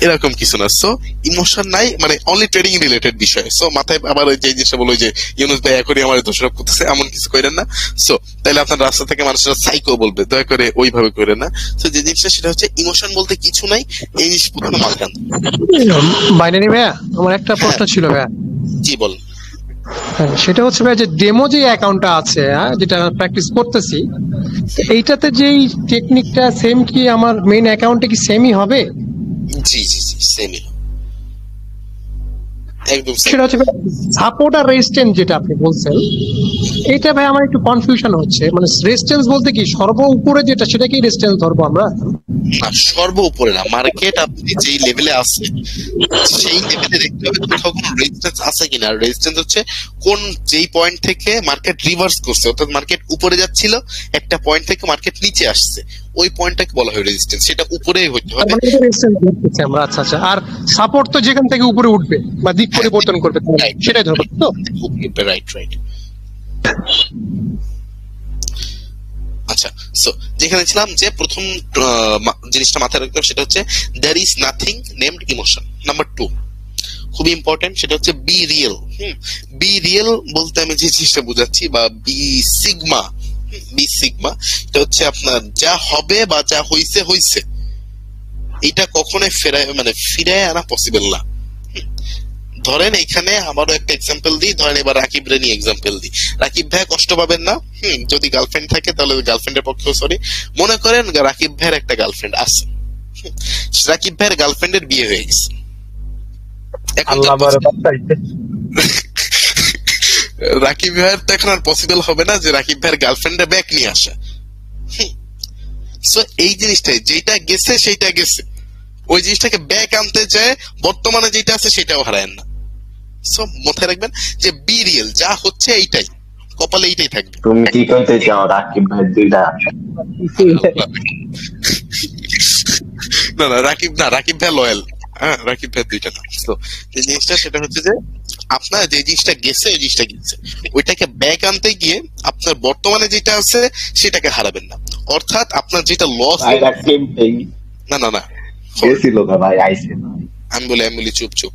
এরকম কিছু না। সো ইমোশন নাই মানে অনলি ট্রেডিং রিলেটেড বিষয়। সো মাথায় আবার ওই যে জিনিসটা বলো যে ইউনুস ভাই এখনই আমার দোষারোপ করতেছে, এমন কিছু করেন না। সো তাহলে আপনার রাস্তা থেকে মানুষরা সাইকো বলবে, দয়া করে ওইভাবে করেন না। তো যে জিনিসটা সেটা হচ্ছে ইমোশন বলতে কিছু নাই, এই জিনিস প্রথমে মাথায় আনতে হবে। বাইনারি ভাইয়া, আমার একটা প্রশ্ন ছিল ভাইয়া। জি বল। হ্যাঁ, সেটা হচ্ছে ভাই যে ডেমো যে অ্যাকাউন্টটা আছে, যেটা প্র্যাকটিস করতেছি, এইটাতে যেই টেকনিকটা সেম কি আমার মেইন অ্যাকাউন্টে কি সেমই হবে? জি জি জি সেমই, একদম same। সেটা হচ্ছে সাপোর্ট আর রেজিস্ট্যান্স যেটা আপনি বলছেন, এটা ভাই আমার একটু কনফিউশন হচ্ছে। মানে রেজিস্ট্যান্স বলতে কি সর্ব উপরে যেটা সেটা কি রেজিস্ট্যান্স ধরবো আমরা? না, সর্ব উপরে না, মার্কেট আপনি যেই লেভেলে আছে সেই লেভেলে দেখতে হবে কোথাও কোনো রেজিস্ট্যান্স আছে কিনা। রেজিস্ট্যান্স হচ্ছে কোন যেই পয়েন্ট থেকে মার্কেট রিভার্স করছে, অর্থাৎ মার্কেট উপরে যাচ্ছিল একটা পয়েন্ট থেকে মার্কেট নিচে আসছে, ওই পয়েন্টটাকে বলা হয় রেজিস্ট্যান্স, সেটা উপরেই হইতে হবে। মানে এটা রেজিস্ট্যান্স ধরতেছি আমরা। আচ্ছা আচ্ছা, আর সাপোর্ট তো যেখান থেকে উপরে উঠবে বা দিক পরিবর্তন করবে সেটাই ধরবো তো? Right right. আচ্ছা, সো যেখানে ছিলাম যে প্রথম জিনিসটা মাথায় রাখতে হবে সেটা হচ্ছে there is nothing named emotion। Number 2 খুবই ইম্পর্টেন্ট, সেটা হচ্ছে বি রিয়েল। বি রিয়েল বলতে আমি যে জিনিসটা বুঝাচ্ছি, বা বি সিগমা, এটা হচ্ছে আপনার যা হবে বা যা হইছে হইছে, এটা কখনোই ফিরায় আনা পসিবল না। ধরেন এখানে আমারও একটা এক্সাম্পল দিই, ধরেন এবার রাকিব রে নিয়ে এক্সাম্পল দিই। রাকিব ভাই কষ্ট পাবেন না, যদি গার্লফ্রেন্ড থাকে তাহলে গার্লফ্রেন্ডের পক্ষেও সরি। মনে করেন রাকিব ভাইয়ের একটা গার্লফ্রেন্ড আছে, রাকিব ভাইয়ের গার্লফ্রেন্ডের বিয়ে হয়ে গেছে। এখন রাকিব ভাইয়ের তো এখন আর পসিবল হবে না যে রাকিব ভাইয়ের গার্লফ্রেন্ডের ব্যাক নিয়ে আসা। সো এই জিনিসটাই, যেটা গেছে সেইটা গেছে, ওই জিনিসটাকে ব্যাক আনতে চায়, বর্তমানে যেটা আছে সেটাও হারায় না। সো মাথায় রাখবেন যে বি রিয়েল, যা হচ্ছে এইটাই, কপালে এইটাই থাকবে। তুমি কি কইতে চাও রাকিব ভাই দুইটা? না রাকিব ভাই লয়াল, হ্যাঁ রাকিব ভাই দুইটা না। তো যে জিনিসটা সেটা হচ্ছে যে আপনার যে জিনিসটা গেছে ওই জিনিসটা গেছে, ওইটাকে ব্যাক আনতে গিয়ে আপনার বর্তমানে যেটা আছে সেটাকে হারাবেন না। অর্থাৎ আপনার যেটা লস, না গেছিল না ভাই, আইছে না। আমি বলি চুপ চুপ,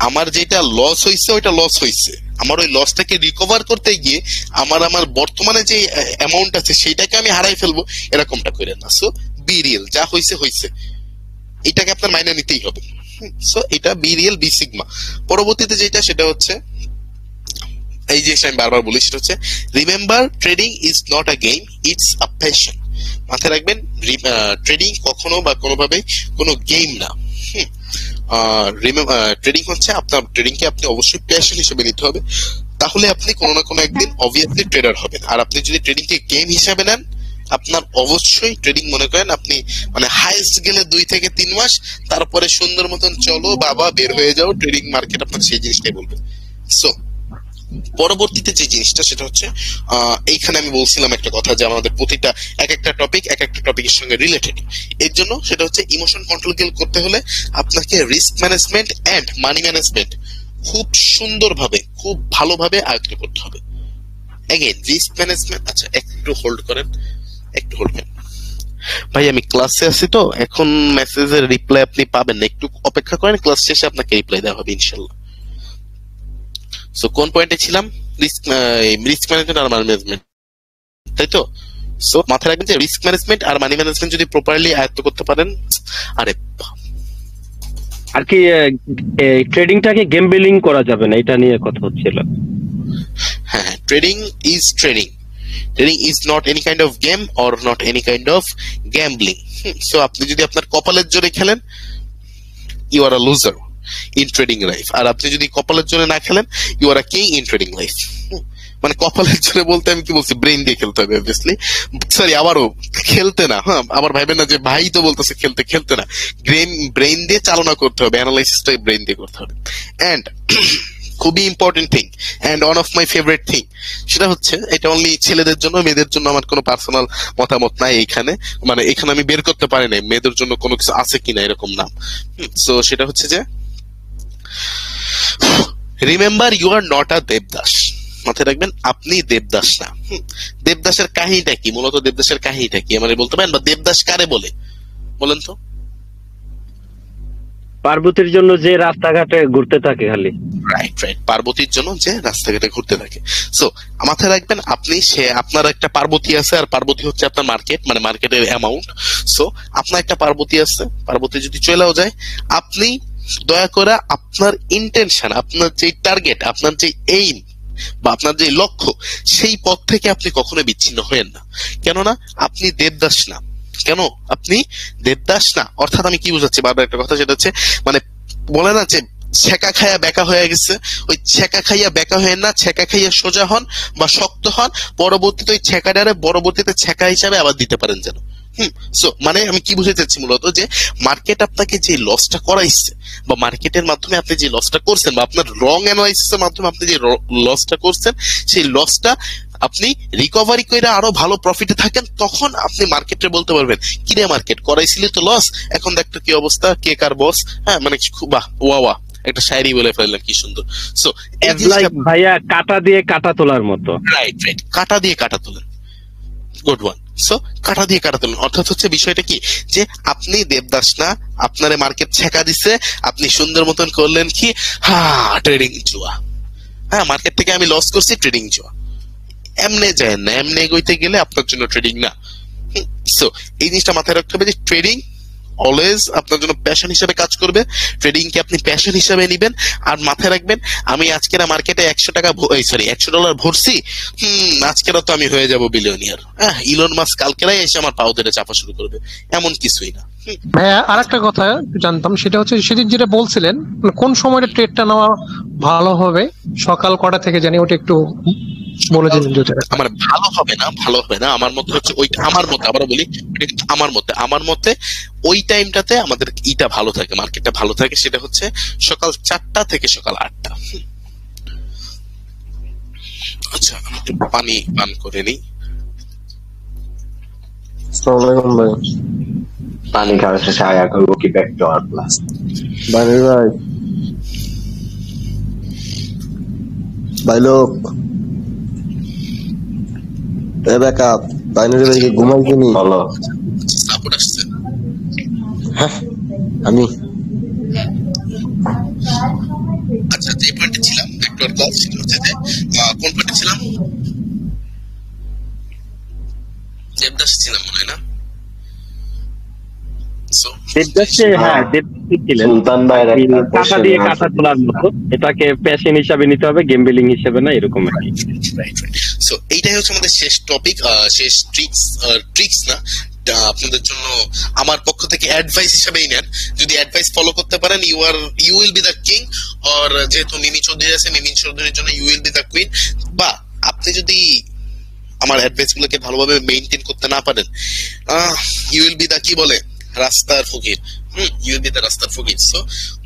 আমার যেটা লস হয়েছে ওইটা লস হয়েছে, আমার ওই লসটাকে রিকভার করতে গিয়ে আমার বর্তমানে যে অ্যামাউন্ট আছে সেটাকে আমি হারাই ফেলবো, এরকমটা করে না। সো বি রিয়েল, যা হয়েছে হয়েছে, এটাকে আপনার মাইনে নিতেই হবে। সো এটা বি রিয়েল, বি সিগমা। পরবর্তীতে যেটা সেটা হচ্ছে এই যে আমি বারবার বলি, সেটা হচ্ছে remember trading is not a game, it's a passion. মাথায় রাখবেন, ট্রেডিং কখনো বা কোনোভাবে কোনো গেম না। ট্রেডিং হচ্ছে আপনার, ট্রেডিংকে আপনি অবশ্যই প্যাশন হিসেবে নিতে হবে, তাহলে আপনি কোনো না কোনো একদিন অবভিয়াসলি ট্রেডার হবেন। আর আপনি যদি ট্রেডিংকে গেম হিসাবে নেন, আপনার অবশ্যই ট্রেডিং মনে করেন আপনি মানে হাইস্ট গেলে 2 থেকে 3 মাস, তারপরে সুন্দর মতন চলো বাবা বের হয়ে যাও, ট্রেডিং মার্কেট আপনার সেই জিনিসটাই বলবে। সো পরবর্তীতে যে জিনিসটা সেটা হচ্ছে এইখানে আমি বলছিলাম একটা কথা যে আমাদের প্রতিটা এক একটা টপিকের সঙ্গে রিলেটেড। এর জন্য সেটা হচ্ছে ইমোশন কন্ট্রোল করতে হলে আপনাকে risk management and money management খুব সুন্দরভাবে, খুব ভালোভাবে আয়ত্ত করতে হবে। এগেইন রিস্ক ম্যানেজমেন্ট, আচ্ছা একটু হোল্ড করেন। ভাই আমি ক্লাসে আছি তো, এখন মেসেজের রিপ্লাই আপনি পাবেন না, একটু অপেক্ষা করেন, ক্লাস শেষে আপনাকে রিপ্লাই দেওয়া হবে ইনশাল্লাহ। সো কোন পয়েন্টে ছিলাম? রিস্ক ম্যানেজমেন্ট আর মানি ম্যানেজমেন্ট, তাই তো? সো মাথায় রাখবেন যে রিস্ক ম্যানেজমেন্ট আর মানি ম্যানেজমেন্ট যদি প্রপারলি আয়ত্ত করতে পারেন, আরে আর কি ট্রেডিংটাকে গেম বিলিং করা যাবে না, এটা নিয়ে কথা হচ্ছিল। হ্যাঁ, trading is trading, trading is not any kind of game or not any kind of gambling. So আপনি যদি আপনার কপালের জোরে খেলেন, you are a loser in trading life. আর আপনি যদি কপালের জোরে না খেলেন, you are a king in trading life. মানে কপালের জোরে বলতে আমি কি বলছি, ব্রেন দিয়ে খেলতে হবে অবভিয়াসলি। সরি, আবারও খেলতে না, হ্যাঁ আবার ভাইবেন না যে ভাই তো বলতেছে খেলতে না, ব্রেন দিয়ে চালনা করতে হবে, অ্যানালাইসিসটা ব্রেন দিয়ে করতে হবে। এন্ড খুবই important thing and one of my favourite thing, সেটা হচ্ছে এটা অনলি ছেলেদের জন্য, মেয়েদের জন্য আমার কোনো পার্সোনাল মতামত নাই এইখানে, মানে এখানে আমি বের করতে পারি না মেয়েদের জন্য কোনো কিছু আছে কিনা এরকম নাম। সো সেটা হচ্ছে যে remember you are not a Devdas. মাথায় রাখবেন আপনি দেবদাস না। দেবদাসের কাহিনীটা কি? মূলত দেবদাসের কাহিনীটা কি আমাদের বলতে পারেন, বা দেবদাস কারে বলে বলেন তো? পার্বতীর জন্য যে রাস্তাঘাটে ঘুরতে থাকে খালি। রাইট, পার্বতীর জন্য যে রাস্তাঘাটে ঘুরতে থাকে। সো মাথায় রাখবেন আপনি, আপনার একটা পার্বতী আছে, আর পার্বতী হচ্ছে আপনার মার্কেট, মানে মার্কেটের অ্যামাউন্ট। সো আপনার একটা পার্বতী আছে, পার্বতী যদি চলেও যায়, আপনি দয়া করে আপনার ইন্টেনশন, আপনার যে টার্গেট, আপনার যে এইম বা আপনার যে লক্ষ্য, সেই পথ থেকে আপনি কখনো বিচ্ছিন্ন হয়েন না। কেননা আপনি দেবদাস না। কেন আপনি দেবদাস না? অর্থাৎ আমি কি বুঝাচ্ছি, বারবার একটা কথা, সেটা হচ্ছে মানে বলে না যে ছেঁকা খাইয়া বেকা হয়ে গেছে, ওই ছেঁকা খাইয়া বেকা হয়ে না, ছেঁকা খাইয়া সোজা হন বা শক্ত হন, পরবর্তীতে ওই ছেঁকাটারে পরবর্তীতে ছেঁকা হিসাবে আবার দিতে পারেন যেন। সো মানে আমি কি বুঝতে চাচ্ছি মূলত, যে মার্কেট আপনাকে যে লসটা করাইছে, বা মার্কেটের মাধ্যমে আপনি যে লসটা করছেন, বা আপনার রং অ্যানালাইসিসের মাধ্যমে আপনি যে লসটা করছেন, সেই লসটা আপনি রিকভারি করে আরো ভালো প্রফিটে থাকেন, তখন আপনি মার্কেটে বলতে পারবেন, কিরে মার্কেট করাইছিলি তো লস, এখন দেখ তো কি অবস্থা, কে কার বস। হ্যাঁ মানে খুব বাহ, ওয়া একটা শায়রি বলে ফেললাম, কি সুন্দর। সো ভাইয়া কাটা দিয়ে কাটা তোলার মতো। রাইট, কাটা দিয়ে কাটা তোলেন, গুড ওয়ান। সো কাটা দিয়ে কাটা তোলেন, অর্থাৎ হচ্ছে বিষয়টা কি, যে আপনি দেবদাস না, আপনারে মার্কেট ছেঁকা দিছে, আপনি সুন্দর মতন করলেন কি, ট্রেডিং জুয়া, হ্যাঁ মার্কেট থেকে আমি লস করছি, ট্রেডিং জুয়া। এমনে যায় না, এমনে এগোইতে গেলে আপনার জন্য ট্রেডিং না। সো এই জিনিসটা মাথায় রাখতে হবে যে ট্রেডিং অলওয়েজ আপনার জন্য প্যাশন হিসেবে কাজ করবে, ট্রেডিং কে আপনি প্যাশন হিসেবে নিবেন। আর মাথায় রাখবেন, আমি আজকে না মার্কেটে $100 ভরছি, আজকে তো আমি হয়ে যাব বিলিয়নিয়ার। হ্যাঁ, ইলন মাস্ক কালকেরাই এসে আমার পাও ধরে চাপা শুরু করবে, এমন কিছুই না। ভাইয়া আর একটা কথা জানতাম, সেটা হচ্ছে সেদিন যেটা বলছিলেন কোন সময়টা ট্রেডটা নেওয়া ভালো হবে, সকাল কটা থেকে জানি, ওটা একটু বলে দিন। আমার ভালো হবে না, আমার মতে হচ্ছে ওইটা, আমার মতে আবারও বলি, আমার মতে ওই টাইমটাতে আমাদের ইটা ভালো থাকে, মার্কেটটা ভালো থাকে, সেটা হচ্ছে সকাল 4টা থেকে সকাল 8টা। আচ্ছা আমি একটু পানি পান করে নিই। আসসালামু আলাইকুম ভাই। পানি খাওয়ার শেষে আয়া করবো কি ব্যাক টু আওয়ার ক্লাস। বাইরে ভাই লোক এ ব্যাকআপ বাইনারি ভাই কি ঘুমাইছিনি? বলো। সাপোর্ট আসছে। হ্যাঁ আমি আচ্ছা, যে পয়েন্টে ছিলাম ব্যাকওয়ার্ড ক্লাস, সেটা হচ্ছে যে কোন পয়েন্টে ছিলাম? দেবদাস ছিলাম মনে হয় না? So, দেবদাসে, হ্যাঁ দেবদাসই ছিলেন। সুলতান ভাইয়ের একটা কাঁথা question দিয়ে আছে। কাঁথা তোলার মতো, এটাকে প্যাশন হিসাবে নিতে হবে, গেমবেলিং হিসেবে না, এরকম আর কি। right. So, এইটাই হচ্ছে আমাদের শেষ টপিক, শেষ ট্রিক্স না, আপনাদের জন্য আমার পক্ষ থেকে অ্যাডভাইস হিসেবেই নেন। যদি অ্যাডভাইস ফলো করতে পারেন, you will be the king, or যেহেতু মিমি চৌধুরী আছে, মিমি চৌধুরীর জন্য you will be the queen. বা আপনি যদি আমার অ্যাডভাইস গুলোকে ভালোভাবে মেইনটেইন করতে না পারেন, ইউ উইল বি দ্য কি বলে রাস্তার ফকির। ইউ উইল বি দ্য রাস্তার ফকির। সো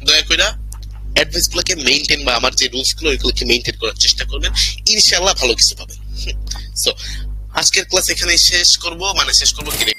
দয়া করে অ্যাডভাইস গুলোকে মেইনটেইন, বা আমার যে রুলস গুলো এগুলোকে মেইনটেইন করার চেষ্টা করবেন, ইনশাআল্লাহ ভালো কিছু পাবেন। সো আজকের ক্লাস এখানে শেষ করব কি রে?